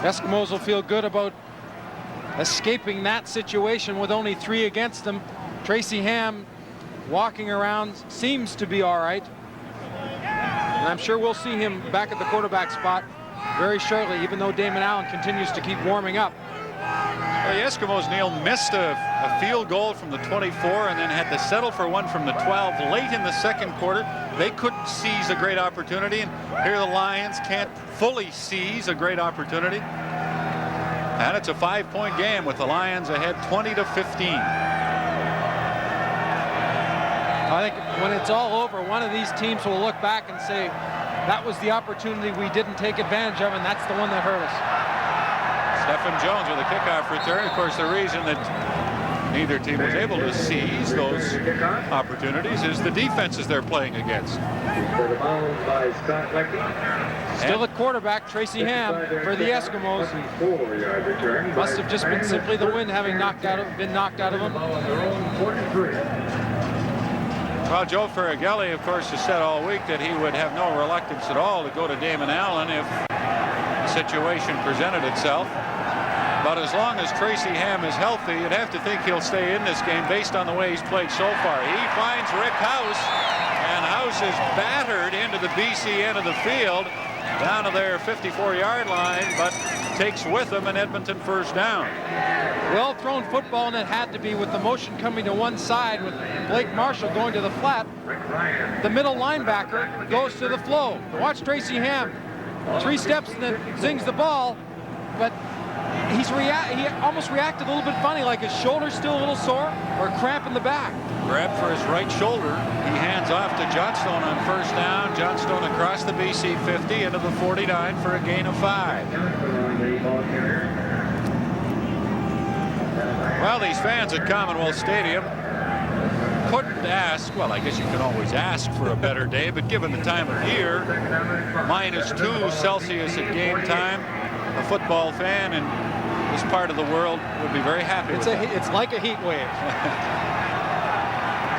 Eskimos will feel good about escaping that situation with only 3 against them. Tracy Ham walking around, seems to be all right. And I'm sure we'll see him back at the quarterback spot very shortly, even though Damon Allen continues to keep warming up. Well, the Eskimos, Neil, missed a field goal from the 24 and then had to settle for one from the 12 late in the second quarter. They couldn't seize a great opportunity, and here the Lions can't fully seize a great opportunity. And it's a 5-point game with the Lions ahead 20-15. I think when it's all over, one of these teams will look back and say, that was the opportunity we didn't take advantage of, and that's the one that hurt us. Stephen Jones with a kickoff return. Of course, the reason that neither team was able to seize those opportunities is the defenses they're playing against. Still at quarterback, Tracy Ham for the Eskimos. Must have just been simply the wind having been knocked out of him. Well, Joe Ferragelli, of course, has said all week that he would have no reluctance at all to go to Damon Allen if the situation presented itself. But as long as Tracy Ham is healthy, you'd have to think he'll stay in this game based on the way he's played so far. He finds Rick House, and House is battered into the BC end of the field down to their 54-yard line, but takes with him an Edmonton first down. Well thrown football, and it had to be with the motion coming to one side with Blake Marshall going to the flat. The middle linebacker goes to the flow. Watch Tracy Ham. 3 steps and then zings the ball, but he almost reacted a little bit funny, like his shoulder's still a little sore or a cramp in the back. Grab for his right shoulder. He hands off to Johnstone on first down. Johnstone across the BC 50 into the 49 for a gain of 5. Well, these fans at Commonwealth Stadium couldn't ask, well, I guess you can always ask for a better day, but given the time of year, -2 Celsius at game time, a football fan in this part of the world would be very happy with that. It's like a heat wave.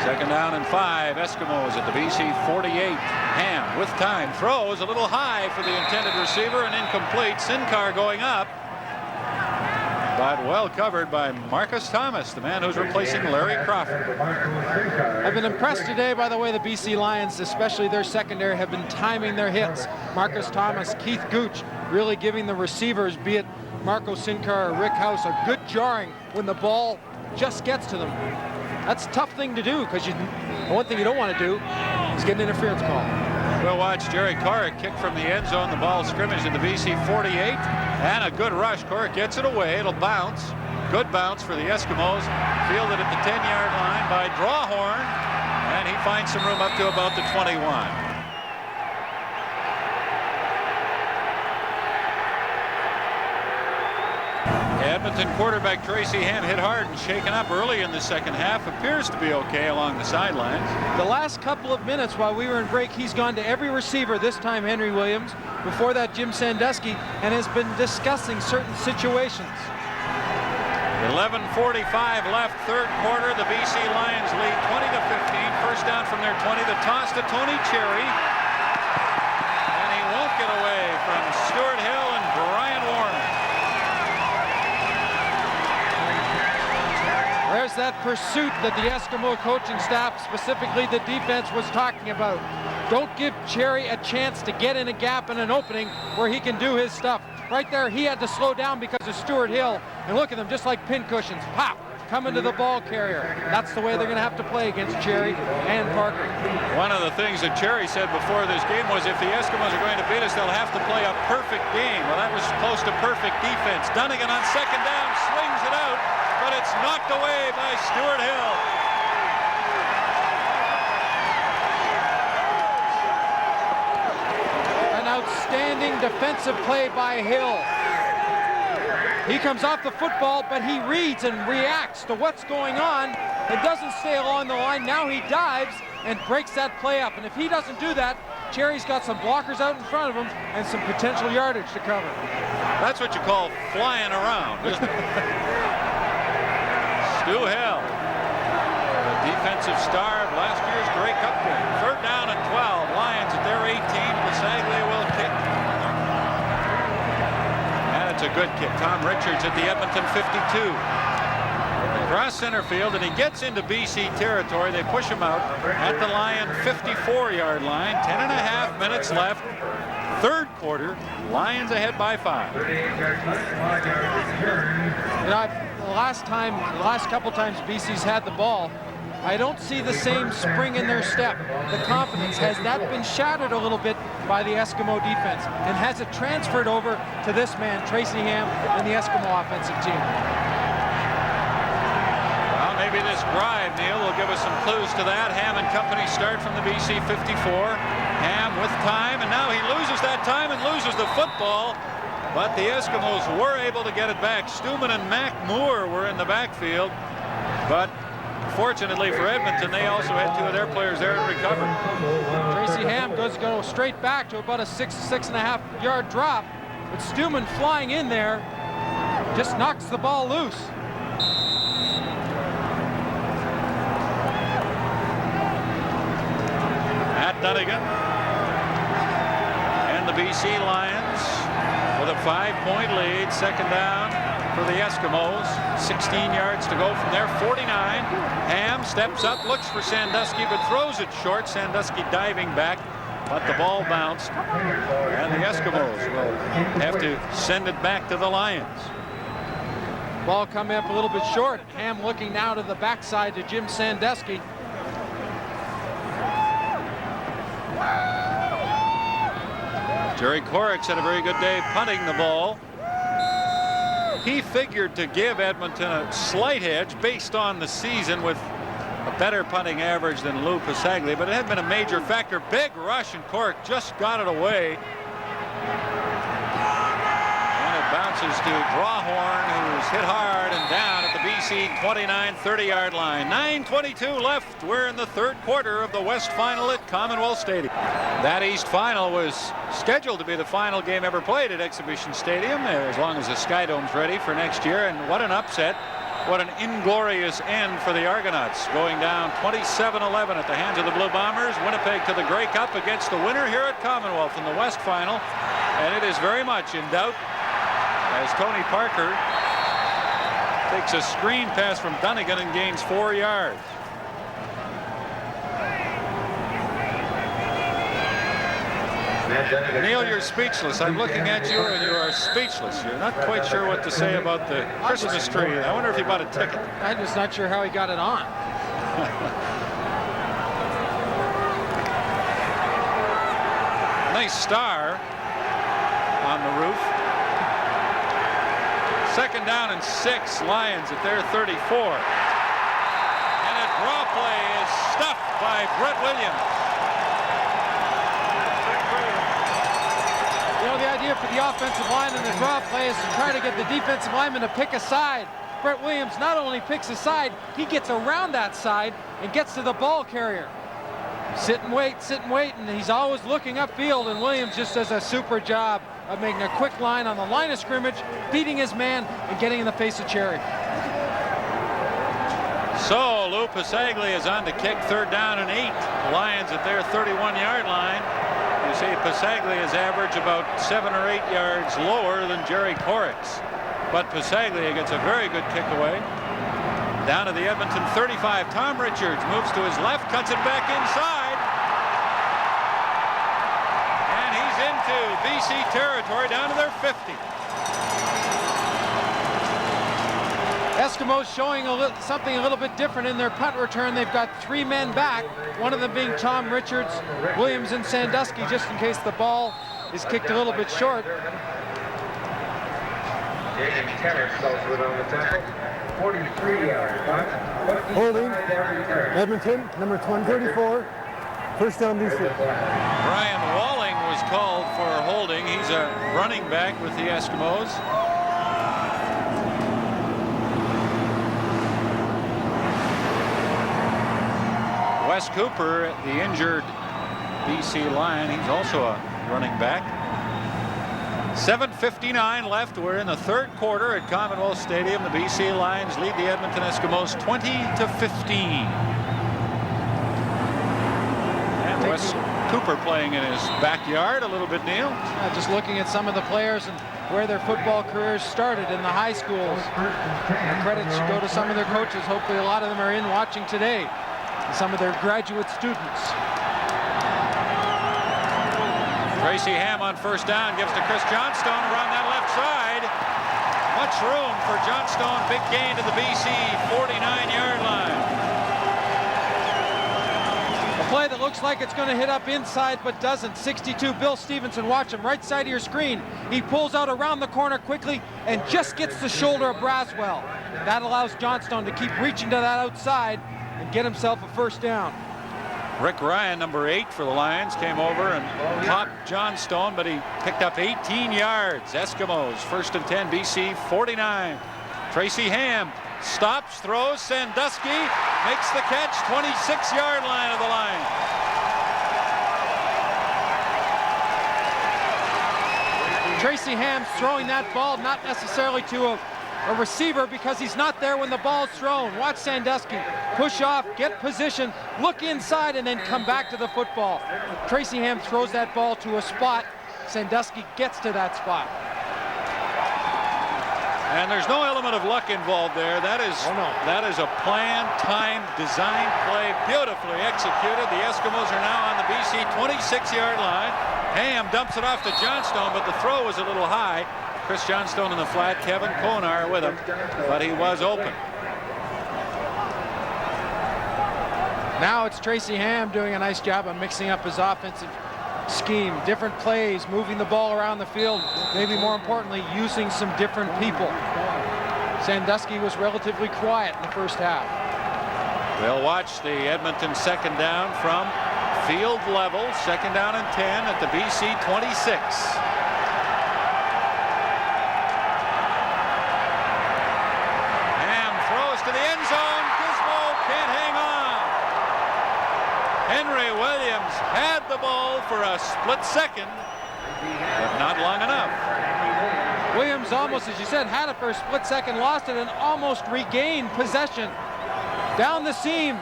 Second down and 5. Eskimos at the BC 48. Ham with time throws a little high for the intended receiver and incomplete. Sincar going up, but well covered by Marcus Thomas, the man who's replacing Larry Crawford. I've been impressed today by the way the BC Lions, especially their secondary, have been timing their hits. Marcus Thomas, Keith Gooch, really giving the receivers, be it Marco Sincar or Rick House, a good jarring when the ball just gets to them. That's a tough thing to do, because one thing you don't want to do is get an interference call. We'll watch Jerry Corrick kick from the end zone. The ball scrimmage at the BC 48, and a good rush. Corrick gets it away. It'll bounce. Good bounce for the Eskimos. Fielded at the 10-yard line by Drawhorn, and he finds some room up to about the 21. Edmonton quarterback Tracy Ham hit hard and shaken up early in the second half. Appears to be okay along the sidelines. The last couple of minutes while we were in break, he's gone to every receiver, this time Henry Williams, before that Jim Sandusky, and has been discussing certain situations. 11:45 left, third quarter. The BC Lions lead 20-15. First down from their 20. The toss to Tony Cherry, and he won't get away from Stuart Hill and Brian Warner. There's that pursuit that the Eskimo coaching staff, specifically the defense, was talking about. Don't give Cherry a chance to get in a gap and an opening where he can do his stuff. Right there, he had to slow down because of Stuart Hill. And look at them, just like pincushions. Pop! Coming to the ball carrier. That's the way they're going to have to play against Cherry and Parker. One of the things that Cherry said before this game was if the Eskimos are going to beat us, they'll have to play a perfect game. Well, that was close to perfect defense. Dunnigan on second down swings it out, but it's knocked away by Stuart Hill. An outstanding defensive play by Hill. He comes off the football, but he reads and reacts to what's going on. It doesn't stay along the line. Now he dives and breaks that play up. And if he doesn't do that, Cherry's got some blockers out in front of him and some potential yardage to cover. That's what you call flying around, isn't it? Stu Hill, the defensive star of last year's Grey Cup game. Third down and 12. Lions at their 18. Basagley will kick. And it's a good kick. Tom Richards at the Edmonton 52. Across center field, and he gets into BC territory. They push him out at the Lion 54-yard line. 10.5 minutes left. Third quarter. Lions ahead by 5. You know, the last couple times BC's had the ball, I don't see the same spring in their step. The confidence, has that been shattered a little bit by the Eskimo defense? And has it transferred over to this man, Tracy Ham, and the Eskimo offensive team? Well, maybe this drive, Neil, will give us some clues to that. Ham and company start from the BC 54. Ham with time, and now he loses that time and loses the football. But the Eskimos were able to get it back. Stuman and Mac Moore were in the backfield. But fortunately for Edmonton, they also had 2 of their players there and recovered. Tracy Ham goes straight back to about a 6.5 yard drop. But Stuman flying in there just knocks the ball loose. Matt Dunnigan and the BC Lions with a 5-point lead. Second down for the Eskimos. 16 yards to go from there. 49. Ham steps up, looks for Sandusky, but throws it short. Sandusky diving back, but the ball bounced, and the Eskimos will have to send it back to the Lions. Ball coming up a little bit short. Ham looking now to the backside to Jim Sandusky. Jerry Korix had a very good day punting the ball. He figured to give Edmonton a slight edge based on the season with a better punting average than Lou Pasaglia, but it had been a major factor. Big rush, and Korix just got it away. And it bounces to Drawhorn, who's hit hard and down at the BC 29, 30-yard line. 9:22 left. We're in the third quarter of the West Final at Commonwealth Stadium. That East Final was scheduled to be the final game ever played at Exhibition Stadium, as long as the Skydome's ready for next year. And what an upset. What an inglorious end for the Argonauts, going down 27-11 at the hands of the Blue Bombers. Winnipeg to the Grey Cup against the winner here at Commonwealth in the West Final. And it is very much in doubt as Tony Parker takes a screen pass from Dunnigan and gains 4 yards. Neil, you're speechless. I'm looking at you and you are speechless. You're not quite sure what to say about the Christmas tree. I wonder if you bought a ticket. I'm just not sure how he got it on. Nice star on the roof. Second down and 6, Lions at their 34. And a draw play is stuffed by Brett Williams. You know, the idea for the offensive line in the draw play is to try to get the defensive lineman to pick a side. Brett Williams not only picks a side, he gets around that side and gets to the ball carrier. Sit and wait, and he's always looking upfield, and Williams just does a super job of making a quick line on the line of scrimmage, beating his man, and getting in the face of Cherry. So Lou Pasaglia is on to kick. Third down and 8. Lions at their 31-yard line. You see Pasaglia's average about 7 or 8 yards lower than Jerry Korix. But Pasaglia gets a very good kick away. Down to the Edmonton 35. Tom Richards moves to his left, cuts it back inside. And he's into BC territory down to their 50. Eskimos showing something a little bit different in their punt return. They've got 3 men back, one of them being Tom Richards, Williams, and Sandusky, just in case the ball is kicked a little bit short. Holding, Edmonton, number 134, first down BC. Brian Walling was called for holding. He's a running back with the Eskimos. Wes Cooper, the injured BC Lion, he's also a running back. 7:59 left. We're in the third quarter at Commonwealth Stadium. The BC Lions lead the Edmonton Eskimos 20-15. And Wes Cooper playing in his backyard a little bit, Neil. Just looking at some of the players, and where their football careers started in the high schools. And credit should go to some of their coaches. Hopefully a lot of them are in watching today. And some of their graduate students. Tracy Ham on first down, gives to Chris Johnstone around that left side. Much room for Johnstone. Big gain to the BC 49-yard line. A play that looks like it's going to hit up inside but doesn't. 62, Bill Stevenson, watch him, right side of your screen. He pulls out around the corner quickly and just gets the shoulder of Braswell. That allows Johnstone to keep reaching to that outside and get himself a first down. Rick Ryan, number 8 for the Lions, came over and popped Johnstone, but he picked up 18 yards. Eskimos, 1st and 10, BC 49. Tracy Ham stops, throws, Sandusky makes the catch, 26-yard line of the line. Tracy Ham's throwing that ball not necessarily to a receiver because he's not there when the ball's thrown. Watch Sandusky push off, get position, look inside, and then come back to the football. Tracy Ham throws that ball to a spot. Sandusky gets to that spot. And there's no element of luck involved there. That is a planned, timed, designed play, beautifully executed. The Eskimos are now on the BC 26-yard line. Ham dumps it off to Johnstone, but the throw was a little high. Chris Johnstone in the flat, Kevin Konar with him, but he was open. Now it's Tracy Ham doing a nice job of mixing up his offensive scheme, different plays, moving the ball around the field, maybe more importantly, using some different people. Sandusky was relatively quiet in the first half. We'll watch the Edmonton second down from field level, second down and 10 at the BC 26. To the end zone, Gizmo can't hang on. Henry Williams had the ball for a split second, but not long enough. Williams almost, as you said, had it for a split second, lost it, and almost regained possession. Down the seam,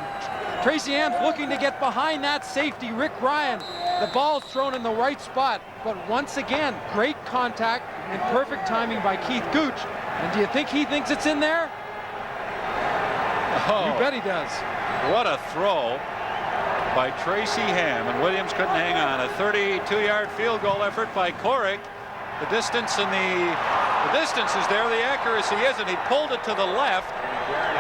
Tracy Ham's looking to get behind that safety, Rick Ryan. The ball's thrown in the right spot, but once again, great contact and perfect timing by Keith Gooch. And do you think he thinks it's in there? Oh, you bet he does. What a throw by Tracy Ham, and Williams couldn't hang on. A 32-yard field goal effort by Korik. The distance is there, the accuracy isn't. He pulled it to the left,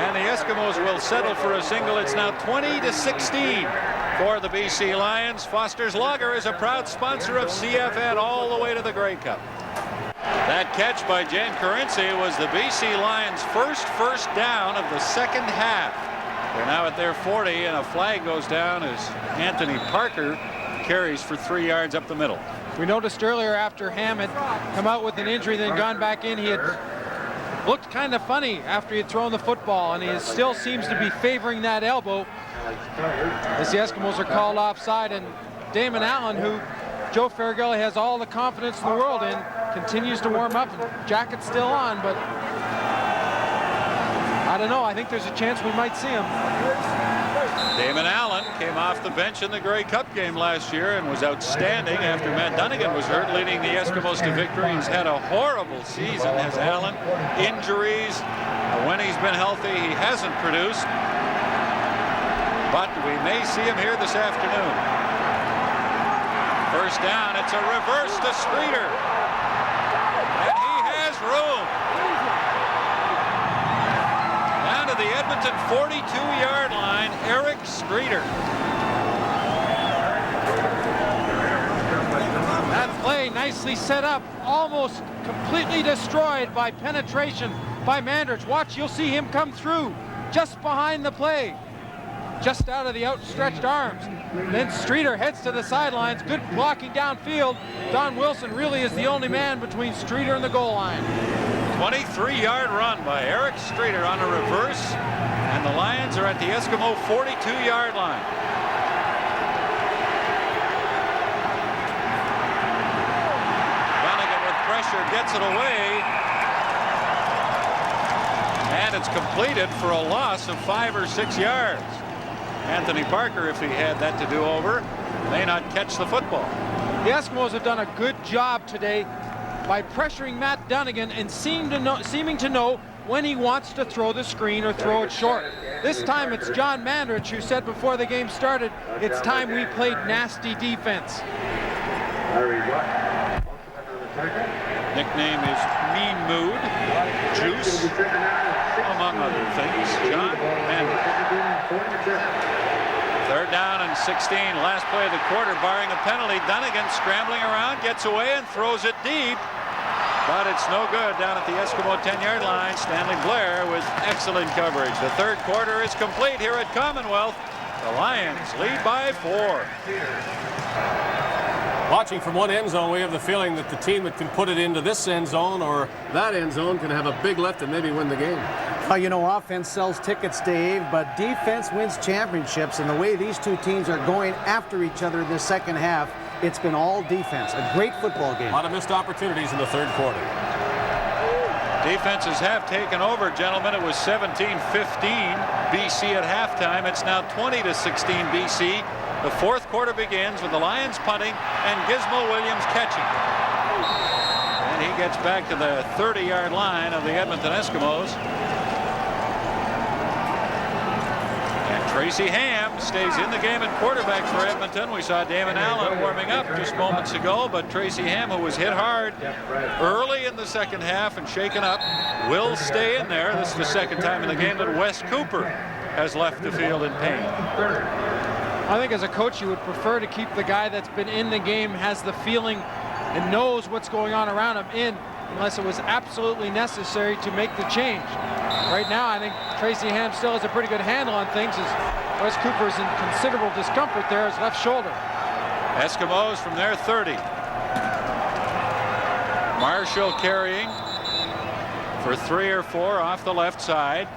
and the Eskimos will settle for a single. It's now 20-16 for the BC Lions. Foster's Lager is a proud sponsor of CFL all the way to the Grey Cup. That catch by Jan Currency was the BC Lions' first down of the second half. They're now at their 40, and a flag goes down as Anthony Parker carries for 3 yards up the middle. We noticed earlier after Ham had come out with an injury, then gone back in, he had looked kind of funny after he had thrown the football, and he still seems to be favoring that elbow as the Eskimos are called offside. And Damon Allen, who Joe Farraghelli has all the confidence in the world in, continues to warm up. Jacket's still on, but I don't know. I think there's a chance we might see him. Damon Allen came off the bench in the Grey Cup game last year and was outstanding after Matt Dunnigan was hurt, leading the Eskimos to victory. He's had a horrible season, has Allen. Injuries. When he's been healthy, he hasn't produced. But we may see him here this afternoon. First down, it's a reverse to Streeter. And he has room. Down to the Edmonton 42-yard line, Eric Streeter. That play nicely set up, almost completely destroyed by penetration by Mandrich. Watch, you'll see him come through just behind the play, just out of the outstretched arms. Then Streeter heads to the sidelines. Good blocking downfield. Don Wilson really is the only man between Streeter and the goal line. 23-yard run by Eric Streeter on a reverse, and the Lions are at the Eskimo 42-yard line. Flanagan with pressure gets it away, and it's completed for a loss of 5 or 6 yards. Anthony Parker, if he had that to do over, may not catch the football. The Eskimos have done a good job today by pressuring Matt Dunnigan and seeming to know when he wants to throw the screen or throw it short. This time it's John Mandrich who said before the game started, it's time we played nasty defense. Nickname is Mean Mood, Juice, among other things. John Mandrich. 3rd down and 16. Last play of the quarter, barring a penalty. Dunnigan scrambling around, gets away and throws it deep. But it's no good down at the Eskimo 10-yard line. Stanley Blair with excellent coverage. The 3rd quarter is complete here at Commonwealth. The Lions lead by 4. Watching from one end zone, we have the feeling that the team that can put it into this end zone or that end zone can have a big lift and maybe win the game. Well, you know, offense sells tickets, Dave, but defense wins championships. And the way these two teams are going after each other in the second half, it's been all defense. A great football game. A lot of missed opportunities in the 3rd quarter. Defenses have taken over, gentlemen. It was 17-15 BC at halftime. It's now 20-16 BC. The 4th quarter begins with the Lions punting and Gizmo Williams catching. And he gets back to the 30-yard line of the Edmonton Eskimos. And Tracy Ham stays in the game at quarterback for Edmonton. We saw Damon Allen warming up just moments ago, but Tracy Ham, who was hit hard early in the second half and shaken up, will stay in there. This is the 2nd time in the game that Wes Cooper has left the field in pain. I think as a coach you would prefer to keep the guy that's been in the game, has the feeling and knows what's going on around him in, unless it was absolutely necessary to make the change. Right now I think Tracy Ham still has a pretty good handle on things as Wes Cooper's in considerable discomfort there, his left shoulder. Eskimos from their 30. Marshall carrying for 3 or 4 off the left side.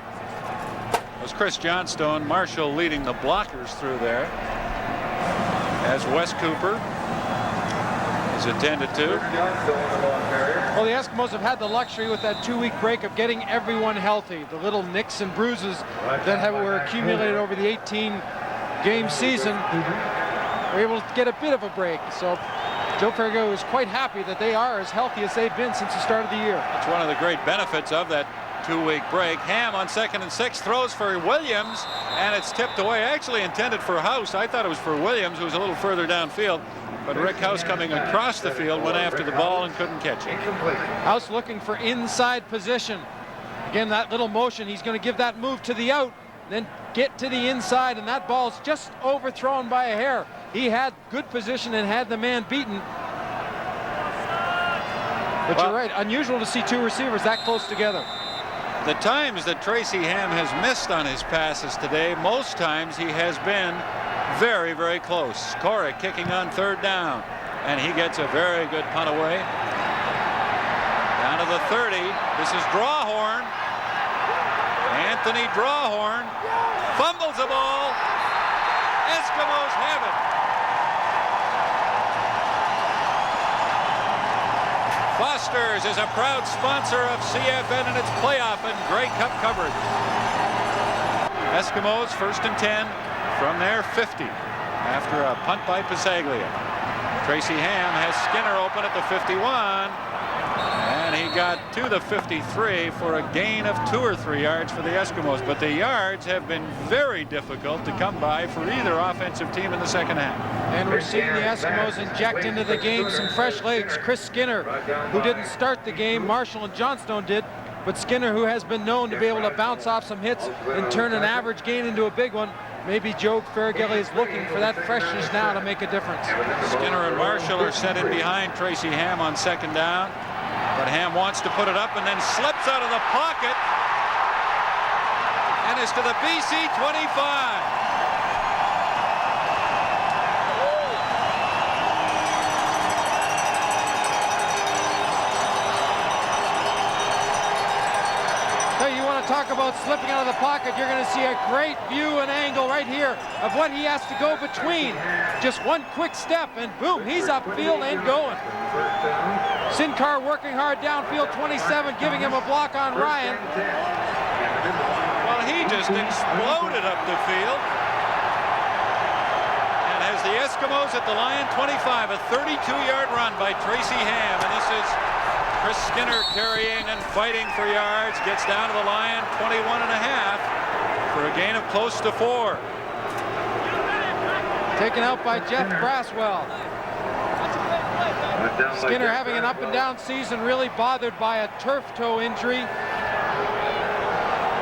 It was Chris Johnstone. Marshall leading the blockers through there as Wes Cooper is attended to. Well, the Eskimos have had the luxury with that 2-week break of getting everyone healthy. The little nicks and bruises that were accumulated over the 18-game season were able to get a bit of a break. So Joe Ferrigo is quite happy that they are as healthy as they've been since the start of the year. It's one of the great benefits of that 2-week break. Ham on 2nd and 6 throws for Williams, and it's tipped away. Actually intended for House. I thought it was for Williams, who was a little further downfield. But Rick House, coming across the field, went after the ball and couldn't catch it. House looking for inside position. Again, that little motion, he's going to give that move to the out, then get to the inside, and that ball's just overthrown by a hair. He had good position and had the man beaten. But you're right, unusual to see 2 receivers that close together. The times that Tracy Ham has missed on his passes today, most times he has been very, very close. Corrick kicking on 3rd down, and he gets a very good punt away. Down to the 30. This is Drawhorn. Anthony Drawhorn fumbles the ball. Eskimos have it. Foster's is a proud sponsor of CFN and its playoff and Grey Cup coverage. Eskimos 1st and 10 from their 50 after a punt by Pasaglia. Tracy Ham has Skinner open at the 51, and he got to the 53 for a gain of 2 or 3 yards for the Eskimos. But the yards have been very difficult to come by for either offensive team in the second half. And we're seeing the Eskimos inject into the game some fresh legs. Chris Skinner, who didn't start the game, Marshall and Johnstone did, but Skinner, who has been known to be able to bounce off some hits and turn an average gain into a big one. Maybe Joe Ferrighelli is looking for that freshness now to make a difference. Skinner and Marshall are set in behind Tracy Ham on 2nd down, but Ham wants to put it up and then slips out of the pocket and is to the BC 25. Talk about slipping out of the pocket. You're going to see a great view and angle right here of what he has to go between. Just one quick step and boom, he's upfield and going. Sincar working hard downfield, 27, giving him a block on Ryan. Well, he just exploded up the field. And has the Eskimos at the Lion 25, a 32-yard run by Tracy Ham. And this is Chris Skinner carrying and fighting for yards. Gets down to the line, 21.5 for a gain of close to 4. Taken out by Jeff Braswell. Skinner having an up and down season, really bothered by a turf toe injury.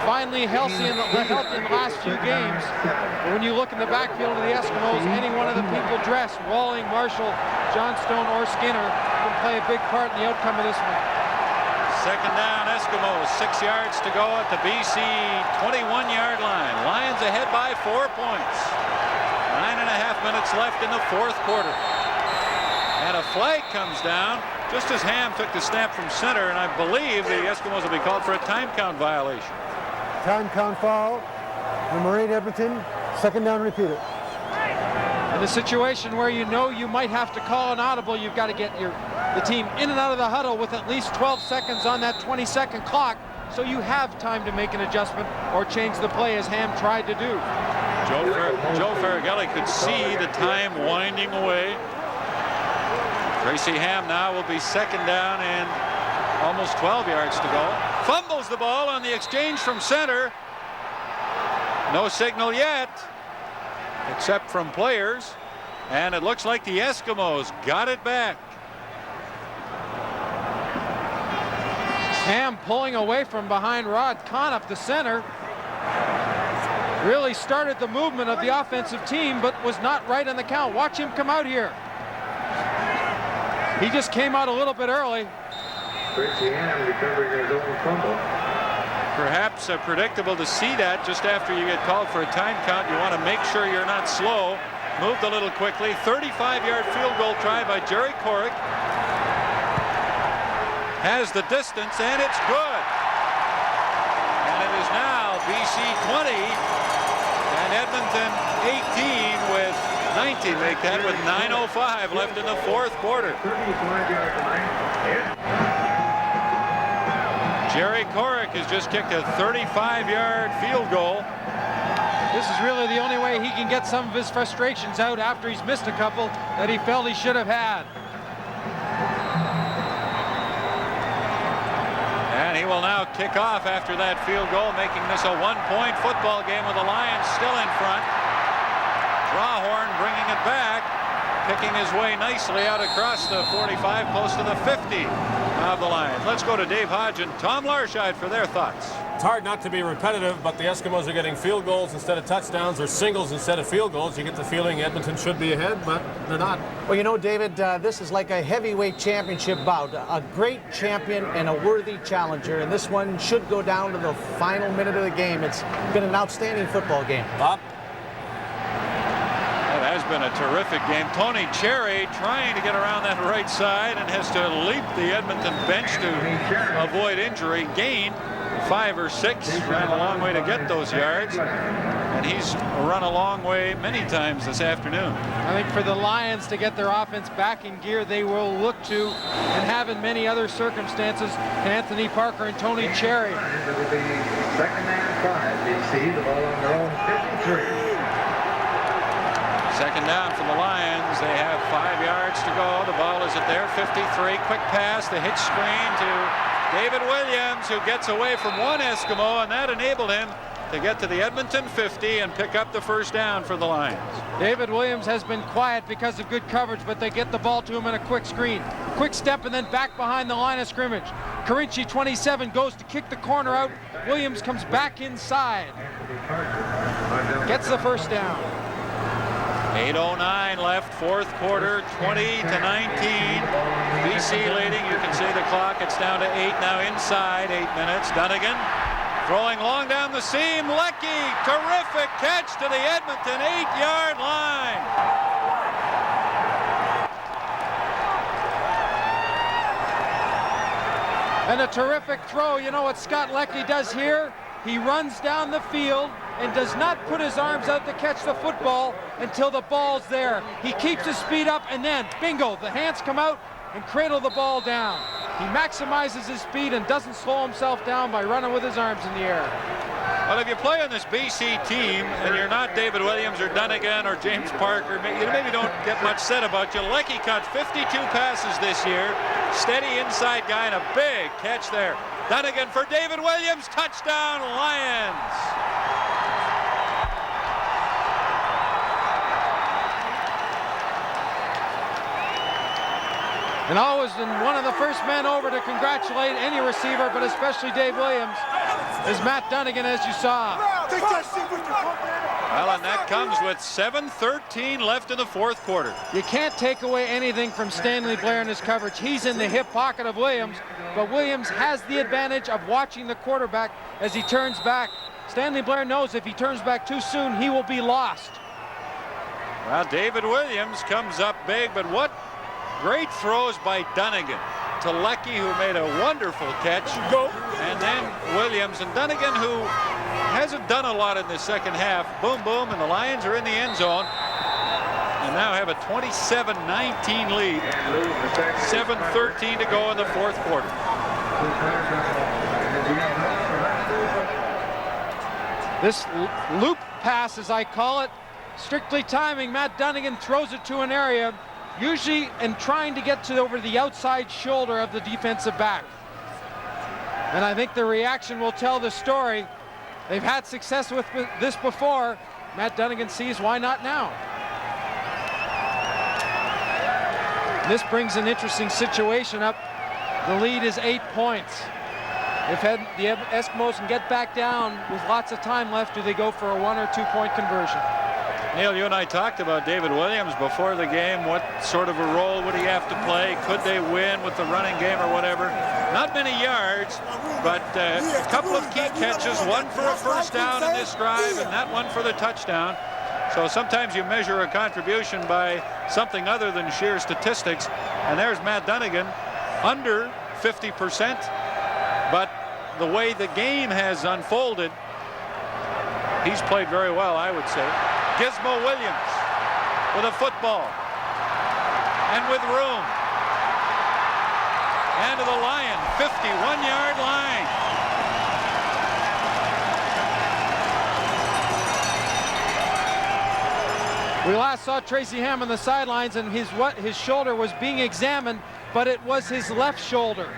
Finally healthy in the last few games. But when you look in the backfield of the Eskimos, any one of the people dressed, Walling, Marshall, Johnstone, or Skinner, can play a big part in the outcome of this one. Second down, Eskimos, 6 yards to go at the BC 21-yard line. Lions ahead by 4 points. 9.5 minutes left in the fourth quarter. And a flag comes down just as Ham took the snap from center, and I believe the Eskimos will be called for a time count violation. Time count foul. Number 8, Edmonton. Second down, repeat it. In a situation where you know you might have to call an audible, you've got to get the team in and out of the huddle with at least 12 seconds on that 20-second clock, so you have time to make an adjustment or change the play, as Ham tried to do. Joe Farragelli could see the time winding away. Tracy Ham now will be second down and almost 12 yards to go. Fumbles the ball on the exchange from center. No signal yet, except from players. And it looks like the Eskimos got it back. Ham pulling away from behind Rod Kahn up the center. Really started the movement of the offensive team, but was not right on the count. Watch him come out here. He just came out a little bit early. Tracy Ham recovering his own fumble. Perhaps predictable to see that just after you get called for a time count. You want to make sure you're not slow. Moved a little quickly. 35-yard field goal try by Jerry Corrick. Has the distance, and it's good. And it is now BC 20 and Edmonton 18 with 19. Make that with 9:05 left in the fourth quarter. 35-yard line. Jerry Corrick has just kicked a 35-yard field goal. This is really the only way he can get some of his frustrations out after he's missed a couple that he felt he should have had. And he will now kick off after that field goal, making this a one-point football game with the Lions still in front. Drawhorn bringing it back, picking his way nicely out across the 45, close to the 50 of the Lions. Let's go to Dave Hodge and Tom Larscheid for their thoughts. It's hard not to be repetitive, but the Eskimos are getting field goals instead of touchdowns, or singles instead of field goals. You get the feeling Edmonton should be ahead, but they're not. Well, you know, David, this is like a heavyweight championship bout. A great champion and a worthy challenger, and this one should go down to the final minute of the game. It's been an outstanding football game. Bob? That has been a terrific game. Tony Cherry trying to get around that right side and has to leap the Edmonton bench to avoid injury. Gain 5 or 6, ran a long way to get those yards, and he's run a long way many times this afternoon. I think for the Lions to get their offense back in gear, they will look to, and have in many other circumstances, Anthony Parker and Tony Cherry. It will be second and 5. BC, the ball on their own 53. Second down for the Lions. They have 5 yards to go. The ball is at their 53. Quick pass, the hitch screen to David Williams, who gets away from one Eskimo, and that enabled him to get to the Edmonton 50 and pick up the first down for the Lions. David Williams has been quiet because of good coverage, but they get the ball to him in a quick screen. Quick step and then back behind the line of scrimmage. Carinci, 27, goes to kick the corner out. Williams comes back inside. Gets the first down. 8:09 left, fourth quarter, 20-19. BC leading. You can see the clock. It's down to 8 now inside 8 minutes. Dunnigan throwing long down the seam. Leckie, terrific catch to the Edmonton 8-yard line. And a terrific throw. You know what Scott Leckie does here? He runs down the field and does not put his arms out to catch the football until the ball's there. He keeps his speed up, and then, bingo, the hands come out and cradle the ball down. He maximizes his speed and doesn't slow himself down by running with his arms in the air. Well, if you play on this BC team and you're not David Williams or Dunnigan or James Parker, you maybe don't get much said about you. Leckie caught 52 passes this year. Steady inside guy and a big catch there. Dunnigan for David Williams. Touchdown, Lions. And always one of the first men over to congratulate any receiver, but especially Dave Williams, is Matt Dunnigan, as you saw. Well, and that comes with 7:13 left in the fourth quarter. You can't take away anything from Stanley Blair in his coverage. He's in the hip pocket of Williams, but Williams has the advantage of watching the quarterback as he turns back. Stanley Blair knows if he turns back too soon, he will be lost. Well, David Williams comes up big, but what great throws by Dunnigan to Leckie, who made a wonderful catch. And then Williams and Dunnigan, who hasn't done a lot in the second half. Boom, boom, and the Lions are in the end zone. And now have a 27-19 lead. 7:13 to go in the fourth quarter. This loop pass, as I call it, strictly timing. Matt Dunnigan throws it to an area, usually in trying to get to over the outside shoulder of the defensive back. And I think the reaction will tell the story. They've had success with this before. Matt Dunnigan sees why not now. This brings an interesting situation up. The lead is 8 points. If the Eskimos can get back down with lots of time left, do they go for a 1 or 2 point conversion? Neil, you and I talked about David Williams before the game. What sort of a role would he have to play? Could they win with the running game or whatever? Not many yards, but a couple of key catches, one for a first down in this drive and that one for the touchdown. So sometimes you measure a contribution by something other than sheer statistics. And there's Matt Dunnigan, under 50%. But the way the game has unfolded, he's played very well, I would say. Gizmo Williams with a football and with room. And to the Lion, 51-yard line. We last saw Tracy Ham on the sidelines, and his shoulder was being examined, but it was his left shoulder.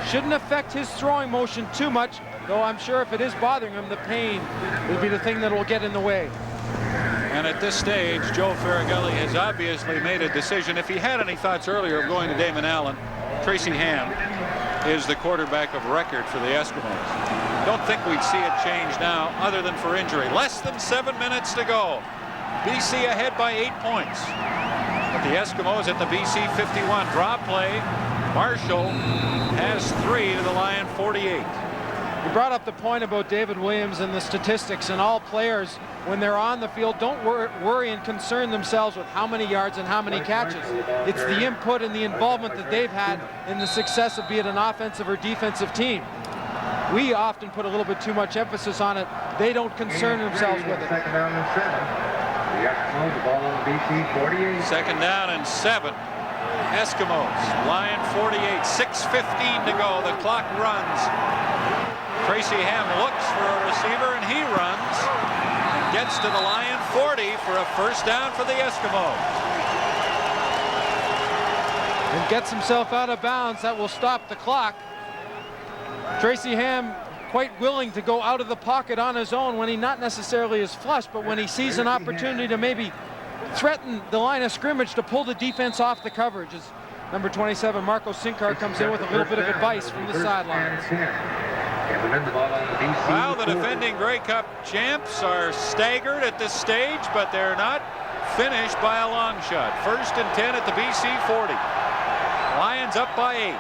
Shouldn't affect his throwing motion too much, though I'm sure if it is bothering him, the pain will be the thing that will get in the way. And at this stage, Joe Farragelli has obviously made a decision. If he had any thoughts earlier of going to Damon Allen, Tracy Ham is the quarterback of record for the Eskimos. Don't think we'd see it change now, other than for injury. Less than 7 minutes to go. BC ahead by 8 points. But the Eskimos at the BC 51. Drop play. Marshall has 3 to the Lion 48. You brought up the point about David Williams and the statistics, and all players, when they're on the field, don't worry and concern themselves with how many yards and how many catches. It's the input and the involvement that they've had in the success of be it an offensive or defensive team. We often put a little bit too much emphasis on it. They don't concern themselves with it. Second down and 7. The Eskimos, the ball on the BC 48. Second down and 7. Eskimos, Lion 48, 6:15 to go. The clock runs. Tracy Ham looks for a receiver, and he runs. Gets to the Lion 40 for a first down for the Eskimos. And gets himself out of bounds. That will stop the clock. Tracy Ham quite willing to go out of the pocket on his own when he not necessarily is flush, but when he sees an opportunity to maybe threaten the line of scrimmage to pull the defense off the coverage. As number 27, Marco Sinkar, comes in with a little bit of advice from the sidelines. Well, the defending Grey Cup champs are staggered at this stage, but they're not finished by a long shot. First and 10 at the BC 40. Lions up by 8.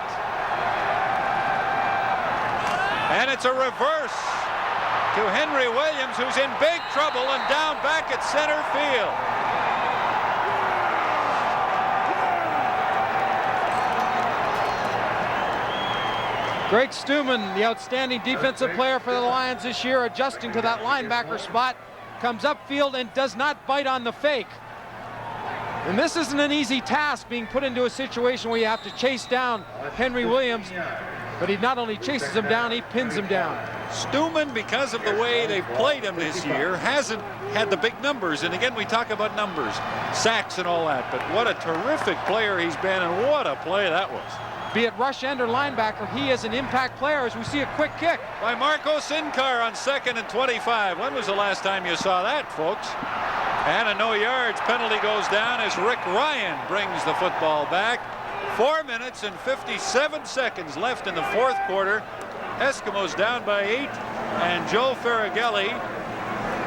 And it's a reverse to Henry Williams, who's in big trouble and down back at center field. Greg Stuman, the outstanding defensive player for the Lions this year, adjusting to that linebacker spot, comes upfield and does not bite on the fake. And this isn't an easy task, being put into a situation where you have to chase down Henry Williams. but he not only chases him down, he pins him down. Stuman, because of the way they've played him this year, hasn't had the big numbers. And again, we talk about numbers, sacks and all that, but what a terrific player he's been, and what a play that was. Be it rush end or linebacker, he is an impact player as we see a quick kick. By Marco Sinkar on 2nd and 25. When was the last time you saw that, folks? And a no yards penalty goes down as Rick Ryan brings the football back. 4 minutes and 57 seconds left in the fourth quarter. Eskimos down by 8, and Joe Ferragelli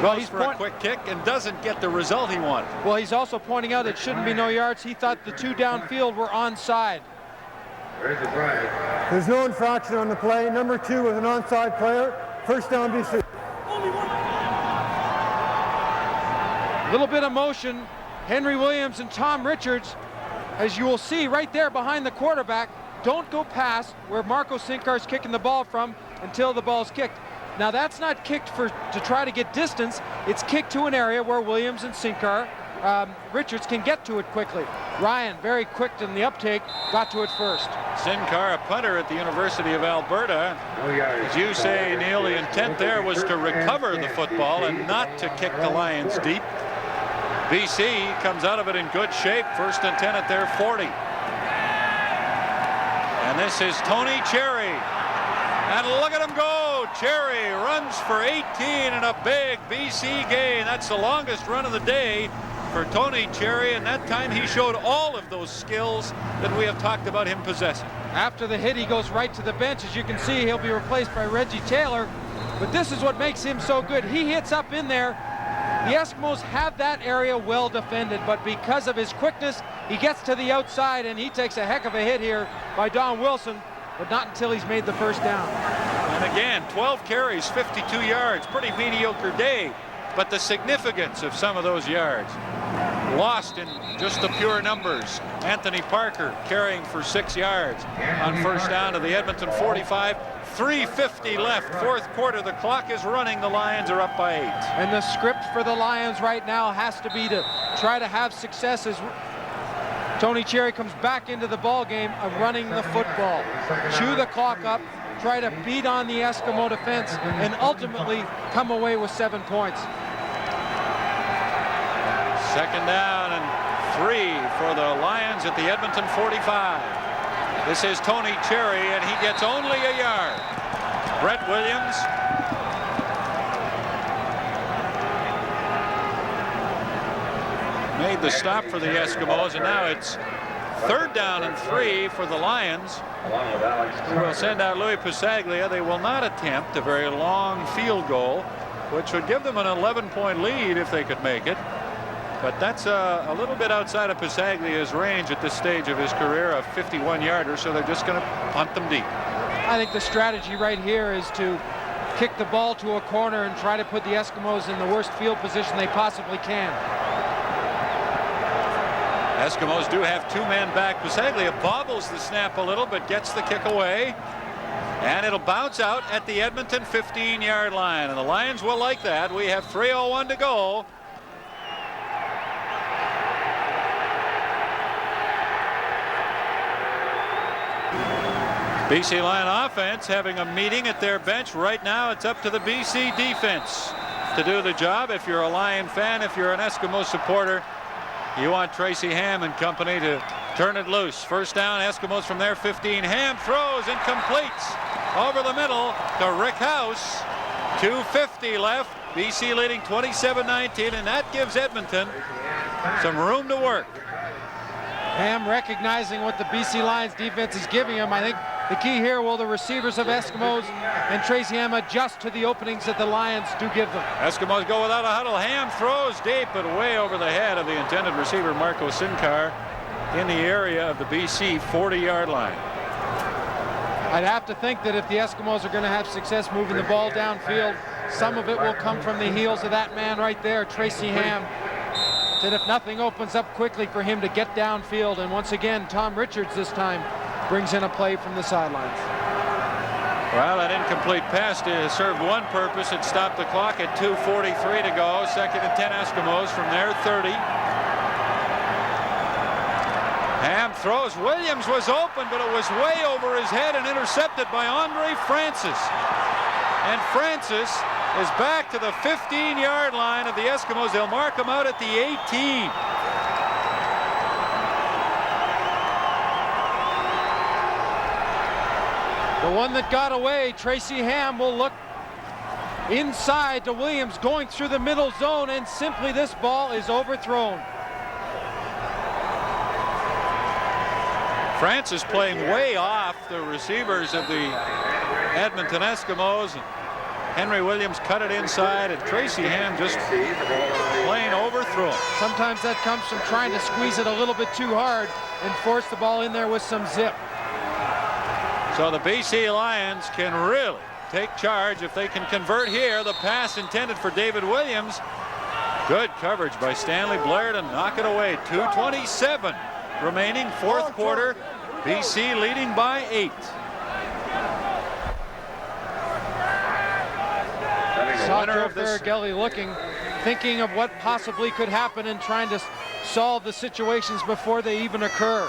goes for a quick kick and doesn't get the result he wanted. Well, he's also pointing out it shouldn't be no yards. He thought the two downfield were onside. There's no infraction on the play. Number 2 was an onside player. First down, BC. A little bit of motion. Henry Williams and Tom Richards, as you will see right there behind the quarterback, don't go past where Marco Sinkar's kicking the ball from until the ball's kicked. Now that's not kicked to try to get distance. It's kicked to an area where Williams and Sinkar, Richards can get to it quickly. Ryan, very quick in the uptake, got to it first. Sinkar, a punter at the University of Alberta. As you say, Neil, the intent there was to recover the football and not to kick the Lions deep. BC comes out of it in good shape. 1st and 10 at their 40. And this is Tony Cherry. And look at him go. Cherry runs for 18 in a big BC gain. That's the longest run of the day for Tony Cherry, and that time he showed all of those skills that we have talked about him possessing. After the hit, he goes right to the bench. As you can see, he'll be replaced by Reggie Taylor. But this is what makes him so good. He hits up in there. The Eskimos have that area well defended, but because of his quickness, he gets to the outside, and he takes a heck of a hit here by Don Wilson, but not until he's made the first down. And again, 12 carries, 52 yards. Pretty mediocre day, but the significance of some of those yards lost in just the pure numbers. Anthony Parker carrying for 6 yards on first down to the Edmonton 45. 3:50 left, fourth quarter. The clock is running. The Lions are up by 8. And the script for the Lions right now has to be to try to have success as Tony Cherry comes back into the ball game of running the football. Chew the clock up, try to beat on the Eskimo defense, and ultimately come away with 7 points. 2nd down and 3 for the Lions at the Edmonton 45. This is Tony Cherry, and he gets only a yard. Brett Williams made the stop for the Eskimos, and now it's 3rd down and 3 for the Lions, who will send out Louis Pasaglia. They will not attempt a very long field goal, which would give them an 11-point lead if they could make it. But that's a little bit outside of Pasaglia's range at this stage of his career, a 51-yarder, so they're just going to punt them deep. I think the strategy right here is to kick the ball to a corner and try to put the Eskimos in the worst field position they possibly can. Eskimos do have 2 men back. Pasaglia bobbles the snap a little, but gets the kick away. And it'll bounce out at the Edmonton 15-yard line. And the Lions will like that. We have 3:01 to go. BC Lion offense having a meeting at their bench. Right now it's up to the BC defense to do the job. If you're a Lion fan, if you're an Eskimo supporter, you want Tracy Ham and company to turn it loose. First down, Eskimos from their 15. Ham throws and completes over the middle to Rick House. 2:50 left. BC leading 27-19, and that gives Edmonton some room to work. Ham recognizing what the BC Lions defense is giving him. I think the key here will the receivers of Eskimos and Tracy Ham adjust to the openings that the Lions do give them. Eskimos go without a huddle. Ham throws deep, but way over the head of the intended receiver, Marco Sinkar, in the area of the BC 40-yard line. I'd have to think that if the Eskimos are going to have success moving the ball downfield, some of it will come from the heels of that man right there, Tracy Ham. That if nothing opens up quickly for him to get downfield, and once again, Tom Richards this time brings in a play from the sidelines. Well, that incomplete pass served one purpose. It stopped the clock at 2:43 to go. 2nd and 10 Eskimos from their 30. Ham throws. Williams was open, but it was way over his head and intercepted by Andre Francis. And Francis is back to the 15-yard line of the Eskimos. They'll mark him out at the 18. The one that got away, Tracy Ham, will look inside to Williams, going through the middle zone, and simply this ball is overthrown. Francis playing way off the receivers of the Edmonton Eskimos. Henry Williams cut it inside, and Tracy Ham just plain overthrown. Sometimes that comes from trying to squeeze it a little bit too hard and force the ball in there with some zip. So the BC Lions can really take charge if they can convert here. The pass intended for David Williams. Good coverage by Stanley Blair to knock it away. 2:27 remaining, fourth quarter. BC leading by 8. Saw Joe Farragelli looking, thinking of what possibly could happen and trying to solve the situations before they even occur.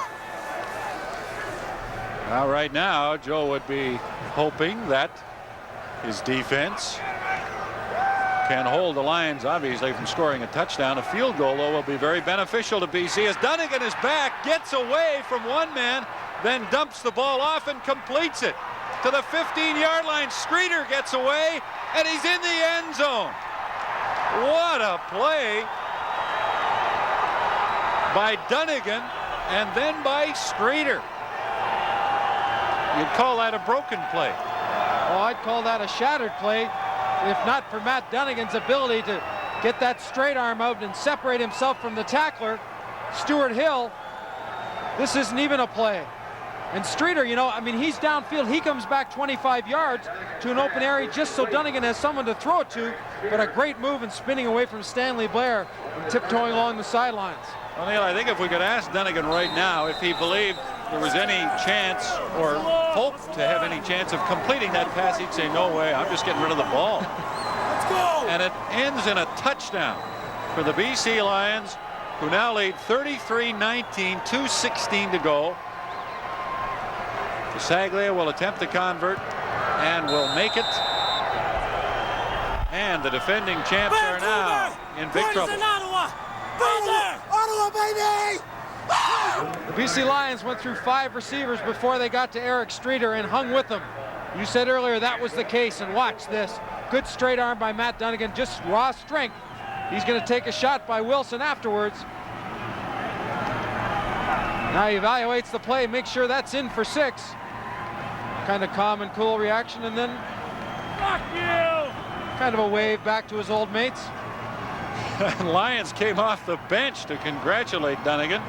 Well, right now, Joe would be hoping that his defense can hold the Lions, obviously, from scoring a touchdown. A field goal, though, will be very beneficial to BC as Dunnigan is back, gets away from one man, then dumps the ball off and completes it to the 15-yard line. Streeter gets away, and he's in the end zone. What a play by Dunnigan and then by Streeter. You'd call that a broken play. Oh, I'd call that a shattered play, if not for Matt Dunnigan's ability to get that straight arm out and separate himself from the tackler, Stuart Hill. This isn't even a play. And Streeter, you know, I mean, he's downfield. He comes back 25 yards to an open area just so Dunnigan has someone to throw it to, but a great move and spinning away from Stanley Blair and tiptoeing along the sidelines. Well, Neil, I think if we could ask Dunnigan right now if he believed there was any chance or hope to have any chance of completing that pass, he'd say, no way, I'm just getting rid of the ball. Let's go! And it ends in a touchdown for the BC Lions, who now lead 33-19, 2:16 to go. Saglia will attempt to convert and will make it. And the defending champs are now in big trouble. Ottawa, baby! The BC Lions went through 5 receivers before they got to Eric Streeter and hung with them. You said earlier that was the case, and watch this. Good straight arm by Matt Dunnigan, just raw strength. He's going to take a shot by Wilson afterwards. Now he evaluates the play, makes sure that's in for 6. Kind of calm and cool reaction, and then kind of a wave back to his old mates. Lions came off the bench to congratulate Dunnigan.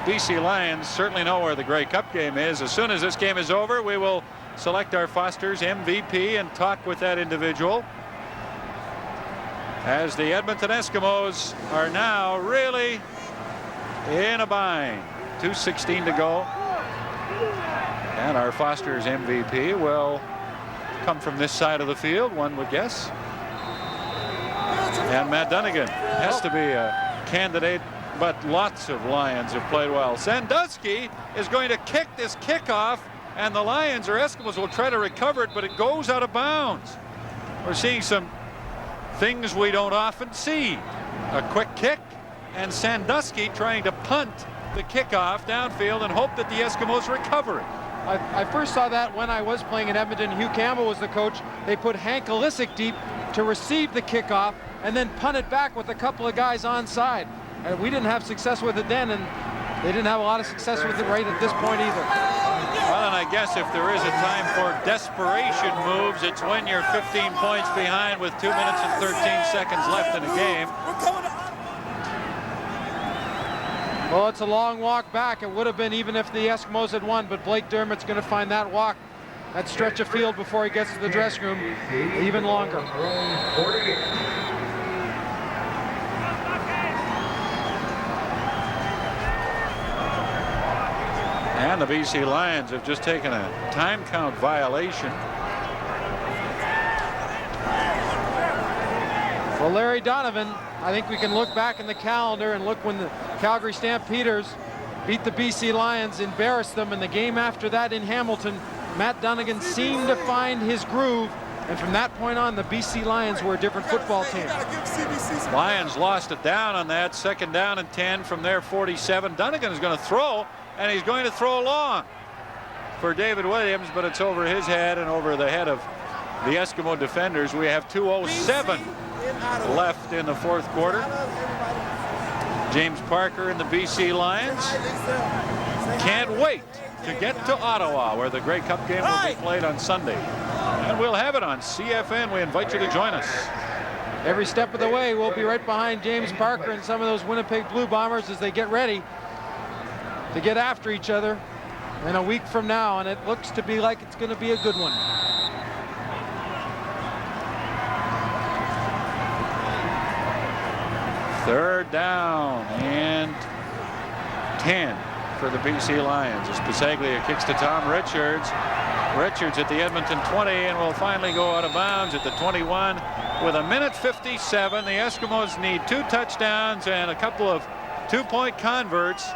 BC Lions certainly know where the Grey Cup game is. As soon as this game is over, we will select our Foster's MVP and talk with that individual, as the Edmonton Eskimos are now really in a bind. 2:16 to go. And our Foster's MVP will come from this side of the field, one would guess. And Matt Dunnigan has to be a candidate, but lots of Lions have played well. Sandusky is going to kick this kickoff, and the Lions, or Eskimos, will try to recover it, but it goes out of bounds. We're seeing some things we don't often see. A quick kick, and Sandusky trying to punt the kickoff downfield and hope that the Eskimos recover it. I first saw that when I was playing in Edmonton. Hugh Campbell was the coach. They put Hank Alisic deep to receive the kickoff and then punt it back with a couple of guys onside. And we didn't have success with it then, and they didn't have a lot of success with it right at this point either. Well, and I guess if there is a time for desperation moves, it's when you're 15 points behind with 2 minutes and 13 seconds left in the game. Well, it's a long walk back. It would have been even if the Eskimos had won, but Blake Dermott's going to find that walk, that stretch of field before he gets to the dressing room, even longer. And the BC Lions have just taken a time count violation. Well, Larry Donovan, I think we can look back in the calendar and look when the Calgary Stampeders beat the BC Lions, embarrassed them. In the game after that in Hamilton, Matt Dunnigan seemed to find his groove, and from that point on, the BC Lions were a different football team. Lions lost it down on that. 2nd down and 10 from their 47. Dunnigan is going to throw, and he's going to throw long for David Williams, but it's over his head and over the head of the Eskimo defenders. We have 2:07 left in the 4th quarter. James Parker and the BC Lions can't wait to get to Ottawa, where the Grey Cup game will be played on Sunday. And we'll have it on CFN. We invite you to join us. Every step of the way, we'll be right behind James Parker and some of those Winnipeg Blue Bombers as they get ready to get after each other in a week from now, and it looks to be like it's going to be a good one. Third down and 10 for the BC Lions as Pasaglia kicks to Tom Richards. Richards at the Edmonton 20 and will finally go out of bounds at the 21 with 1:57. The Eskimos need 2 touchdowns and a couple of 2-point converts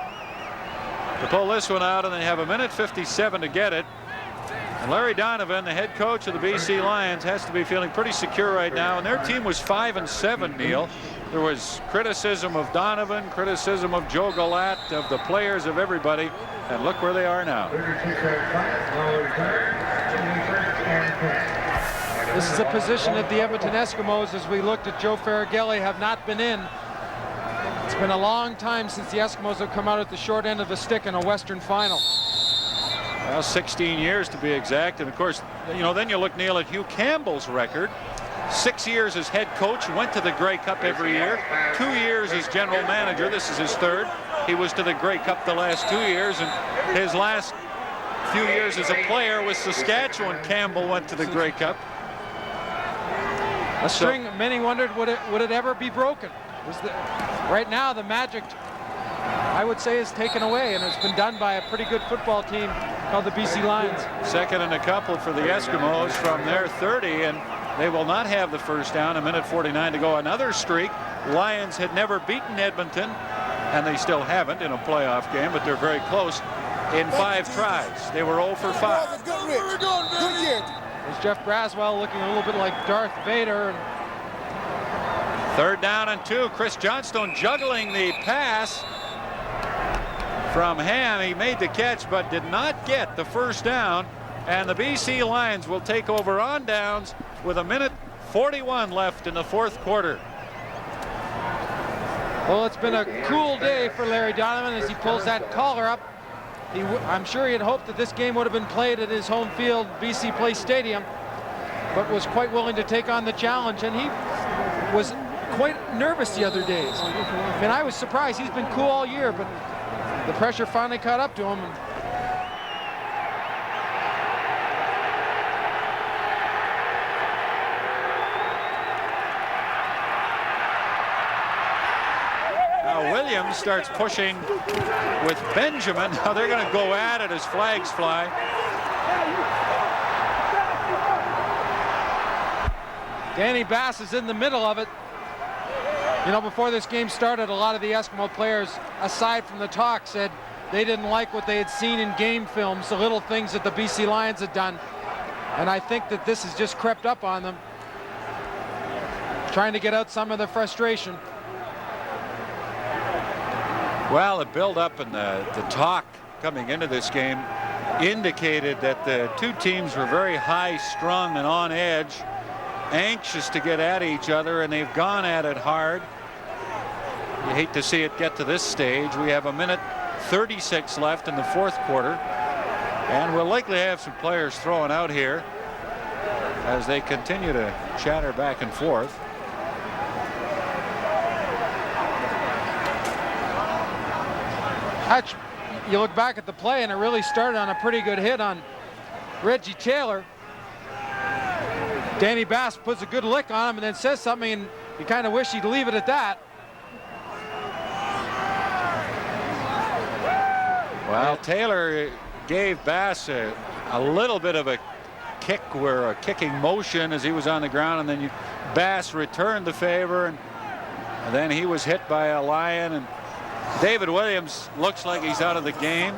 to pull this one out, and they have 1:57 to get it. And Larry Donovan, the head coach of the BC Lions, has to be feeling pretty secure right now. And their team was 5-7, Neil. There was criticism of Donovan, criticism of Joe Galat, of the players, of everybody. And look where they are now. This is a position that the Edmonton Eskimos, as we looked at Joe Faragelli, have not been in. It's been a long time since the Eskimos have come out at the short end of the stick in a Western final. Well, 16 years to be exact. And of course, you know, then you look, Neil, at Hugh Campbell's record. 6 years as head coach, went to the Grey Cup every year. 2 years as general manager. This is his 3rd. He was to the Grey Cup the last 2 years, and his last few years as a player with Saskatchewan, Campbell went to the Grey Cup. A string many wondered would it ever be broken. Right now the magic, I would say, is taken away, and it's been done by a pretty good football team called the BC Lions. 2nd and a couple for the Eskimos from their 30, and they will not have the first down. 1:49 to go. Another streak. Lions had never beaten Edmonton, and they still haven't in a playoff game, but they're very close in 5 tries. They were 0 for 5. There's Jeff Braswell looking a little bit like Darth Vader. 3rd down and 2. Chris Johnstone juggling the pass from Ham. He made the catch but did not get the first down, and the BC Lions will take over on downs with 1:41 left in the 4th quarter. Well, it's been a cool day for Larry Donovan as he pulls that collar up. I'm sure he had hoped that this game would have been played at his home field, BC Place Stadium, but was quite willing to take on the challenge, and he was quite nervous the other days. I mean, I was surprised. He's been cool all year, but the pressure finally caught up to him. Williams starts pushing with Benjamin. Now they're going to go at it as flags fly. Danny Bass is in the middle of it. You know, before this game started, a lot of the Eskimo players, aside from the talk, said they didn't like what they had seen in game films, the little things that the BC Lions had done. And I think that this has just crept up on them, trying to get out some of the frustration. Well, the build-up and the talk coming into this game indicated that the two teams were very high-strung and on edge, anxious to get at each other, and they've gone at it hard. You hate to see it get to this stage. We have 1:36 left in the 4th quarter, and we'll likely have some players throwing out here as they continue to chatter back and forth. You look back at the play, and it really started on a pretty good hit on Reggie Taylor. Danny Bass puts a good lick on him and then says something, and you kind of wish he'd leave it at that. Well, Taylor gave Bass a little bit of a kick, where a kicking motion as he was on the ground, and then Bass returned the favor, and then he was hit by a Lion, and David Williams looks like he's out of the game.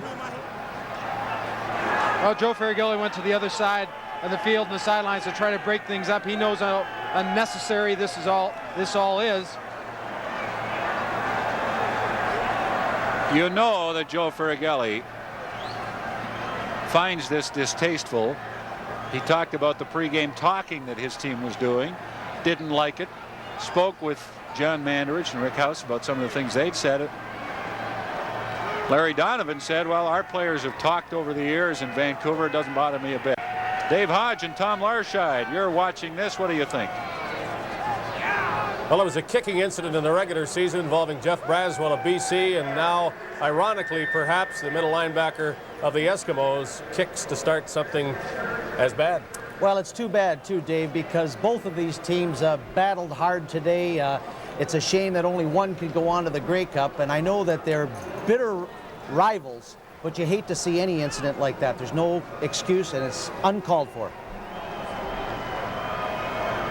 Well, Joe Ferrighelli went to the other side of the field and the sidelines to try to break things up. He knows how unnecessary this all is. You know that Joe Ferrighelli finds this distasteful. He talked about the pregame talking that his team was doing, didn't like it, spoke with John Mandarich and Rick House about some of the things they'd said. Larry Donovan said, well, our players have talked over the years in Vancouver. It doesn't bother me a bit. Dave Hodge and Tom Larscheid, you're watching this. What do you think? Well, it was a kicking incident in the regular season involving Jeff Braswell of BC, and now, ironically, perhaps the middle linebacker of the Eskimos kicks to start something as bad. Well, it's too bad, too, Dave, because both of these teams battled hard today. It's a shame that only one could go on to the Grey Cup, and I know that they're bitter rivals, but you hate to see any incident like that. There's no excuse, and it's uncalled for.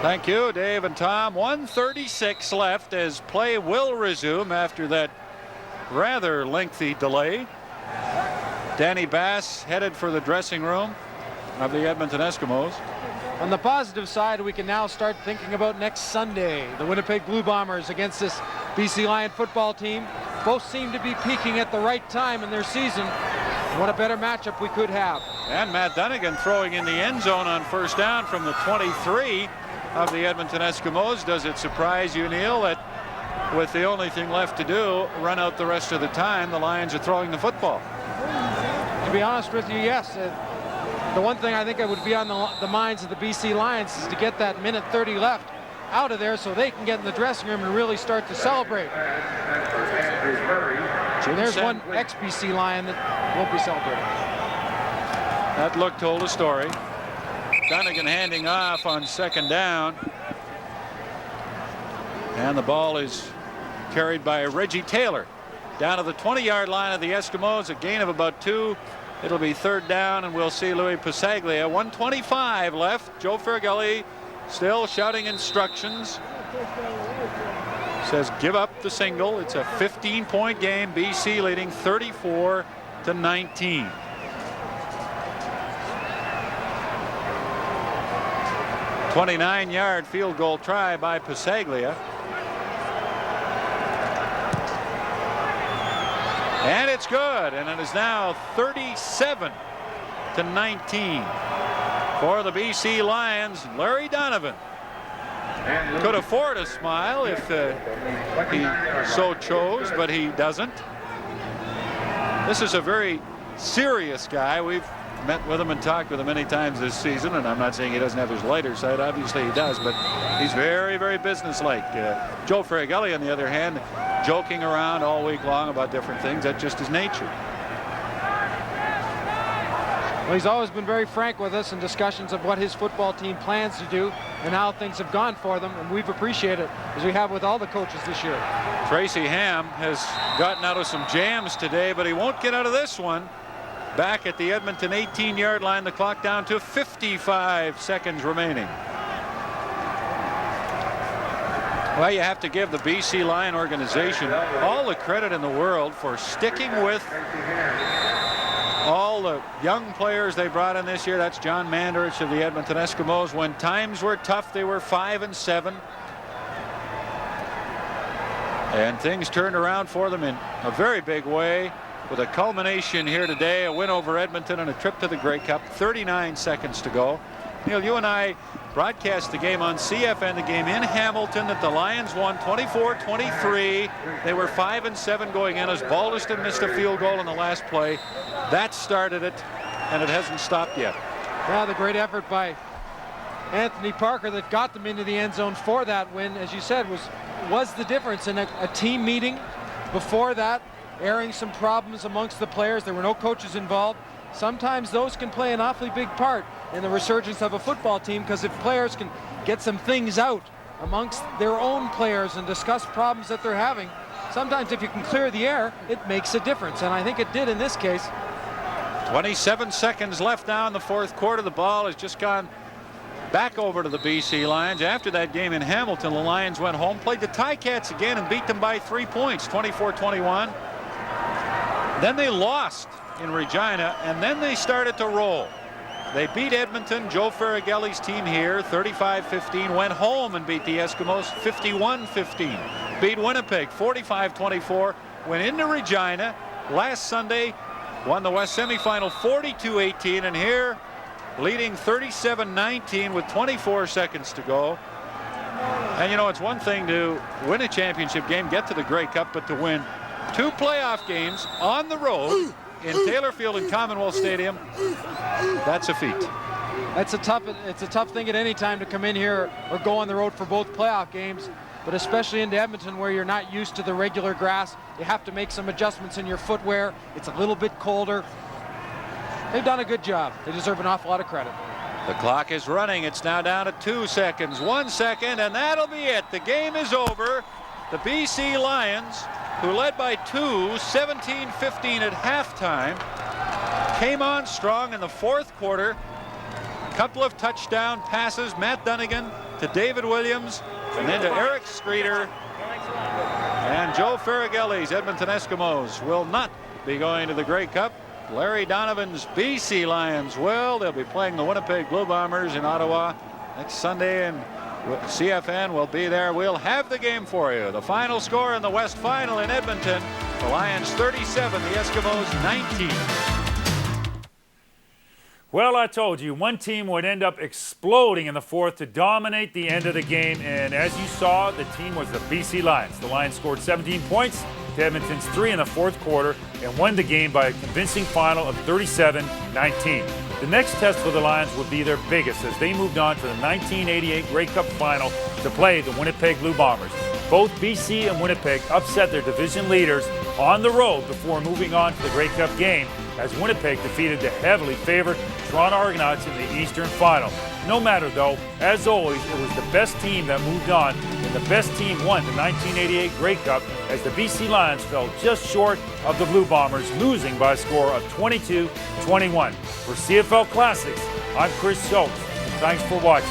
Thank you, Dave and Tom. 1:36 left as play will resume after that rather lengthy delay. Danny Bass headed for the dressing room of the Edmonton Eskimos. On the positive side, we can now start thinking about next Sunday. The Winnipeg Blue Bombers against this BC Lion football team. Both seem to be peaking at the right time in their season. What a better matchup we could have. And Matt Dunnigan throwing in the end zone on first down from the 23 of the Edmonton Eskimos. Does it surprise you, Neil, that with the only thing left to do, run out the rest of the time, the Lions are throwing the football? To be honest with you, yes. The one thing I think that would be on the minds of the BC Lions is to get that minute 30 left out of there so they can get in the dressing room and really start to celebrate. And there's one ex-BC Lion that won't be celebrating. That look told a story. Dunnigan handing off on second down. And the ball is carried by Reggie Taylor down to the 20-yard line of the Eskimos, a gain of about 2. It'll be third down, and we'll see Louis Pasaglia. 1:25 left. Joe Ferrighelli still shouting instructions. Says give up the single. It's a 15-point game. BC leading 34-19. A 29-yard field goal try by Pasaglia. And it's good, and it is now 37-19 for the BC Lions. Larry Donovan could afford a smile if he so chose, but he doesn't. This is a very serious guy. We've met with him and talked with him many times this season, and I'm not saying he doesn't have his lighter side. Obviously he does, but he's very, very businesslike. Joe Ferrighelli, on the other hand, joking around all week long about different things. That's just his nature. Well, he's always been very frank with us in discussions of what his football team plans to do and how things have gone for them, and we've appreciated it, as we have with all the coaches this year. Tracy Ham has gotten out of some jams today, but he won't get out of this one. Back at the Edmonton 18-yard line, the clock down to 55 seconds remaining. Well, you have to give the BC Lion organization all the credit in the world for sticking with all the young players they brought in this year. That's John Mandarich of the Edmonton Eskimos. When times were tough, they were 5-7. And things turned around for them in a very big way, with a culmination here today, a win over Edmonton and a trip to the Grey Cup. 39 seconds to go. Neil, you and I broadcast the game on CFN, the game in Hamilton that the Lions won 24-23. They were 5-7 going in as Balderston missed a field goal in the last play. That started it, and it hasn't stopped yet. Yeah, the great effort by Anthony Parker that got them into the end zone for that win, as you said, was the difference in a team meeting before that, airing some problems amongst the players. There were no coaches involved. Sometimes those can play an awfully big part in the resurgence of a football team, because if players can get some things out amongst their own players and discuss problems that they're having, sometimes if you can clear the air, it makes a difference, and I think it did in this case. 27 seconds left now in the fourth quarter. The ball has just gone back over to the BC Lions. After that game in Hamilton, the Lions went home, played the Ticats again, and beat them by 3 points, 24-21. Then they lost in Regina, and then they started to roll. They beat Edmonton, Joe Ferragelli's team here, 35-15. Went home and beat the Eskimos, 51-15. Beat Winnipeg, 45-24. Went into Regina last Sunday, won the West semifinal, 42-18. And here, leading 37-19 with 24 seconds to go. And you know, it's one thing to win a championship game, get to the Grey Cup, but to win 2 playoff games on the road in Taylor Field and Commonwealth Stadium, that's a feat. It's a tough thing at any time to come in here or go on the road for both playoff games, but especially into Edmonton where you're not used to the regular grass. You have to make some adjustments in your footwear. It's a little bit colder. They've done a good job. They deserve an awful lot of credit. The clock is running. It's now down to 2 seconds. 1 second, and that'll be it. The game is over. The BC Lions, who led by 2, 17-15 at halftime, came on strong in the fourth quarter. A couple of touchdown passes. Matt Dunnigan to David Williams, and then to Eric Streeter. And Joe Ferragelli's Edmonton Eskimos will not be going to the Grey Cup. Larry Donovan's BC Lions will. They'll be playing the Winnipeg Blue Bombers in Ottawa next Sunday, and CFN will be there. We'll have the game for you. The final score in the West Final in Edmonton, the Lions 37, the Eskimos 19. Well, I told you, one team would end up exploding in the fourth to dominate the end of the game, and as you saw, the team was the BC Lions. The Lions scored 17 points to Edmonton's 3 in the fourth quarter and won the game by a convincing final of 37-19. The next test for the Lions would be their biggest as they moved on to the 1988 Grey Cup final to play the Winnipeg Blue Bombers. Both BC and Winnipeg upset their division leaders on the road before moving on to the Grey Cup game as Winnipeg defeated the heavily favored Toronto Argonauts in the Eastern Final. No matter though, as always, it was the best team that moved on, and the best team won the 1988 Grey Cup as the BC Lions fell just short of the Blue Bombers, losing by a score of 22-21. For CFL Classics, I'm Chris Schultz, and thanks for watching.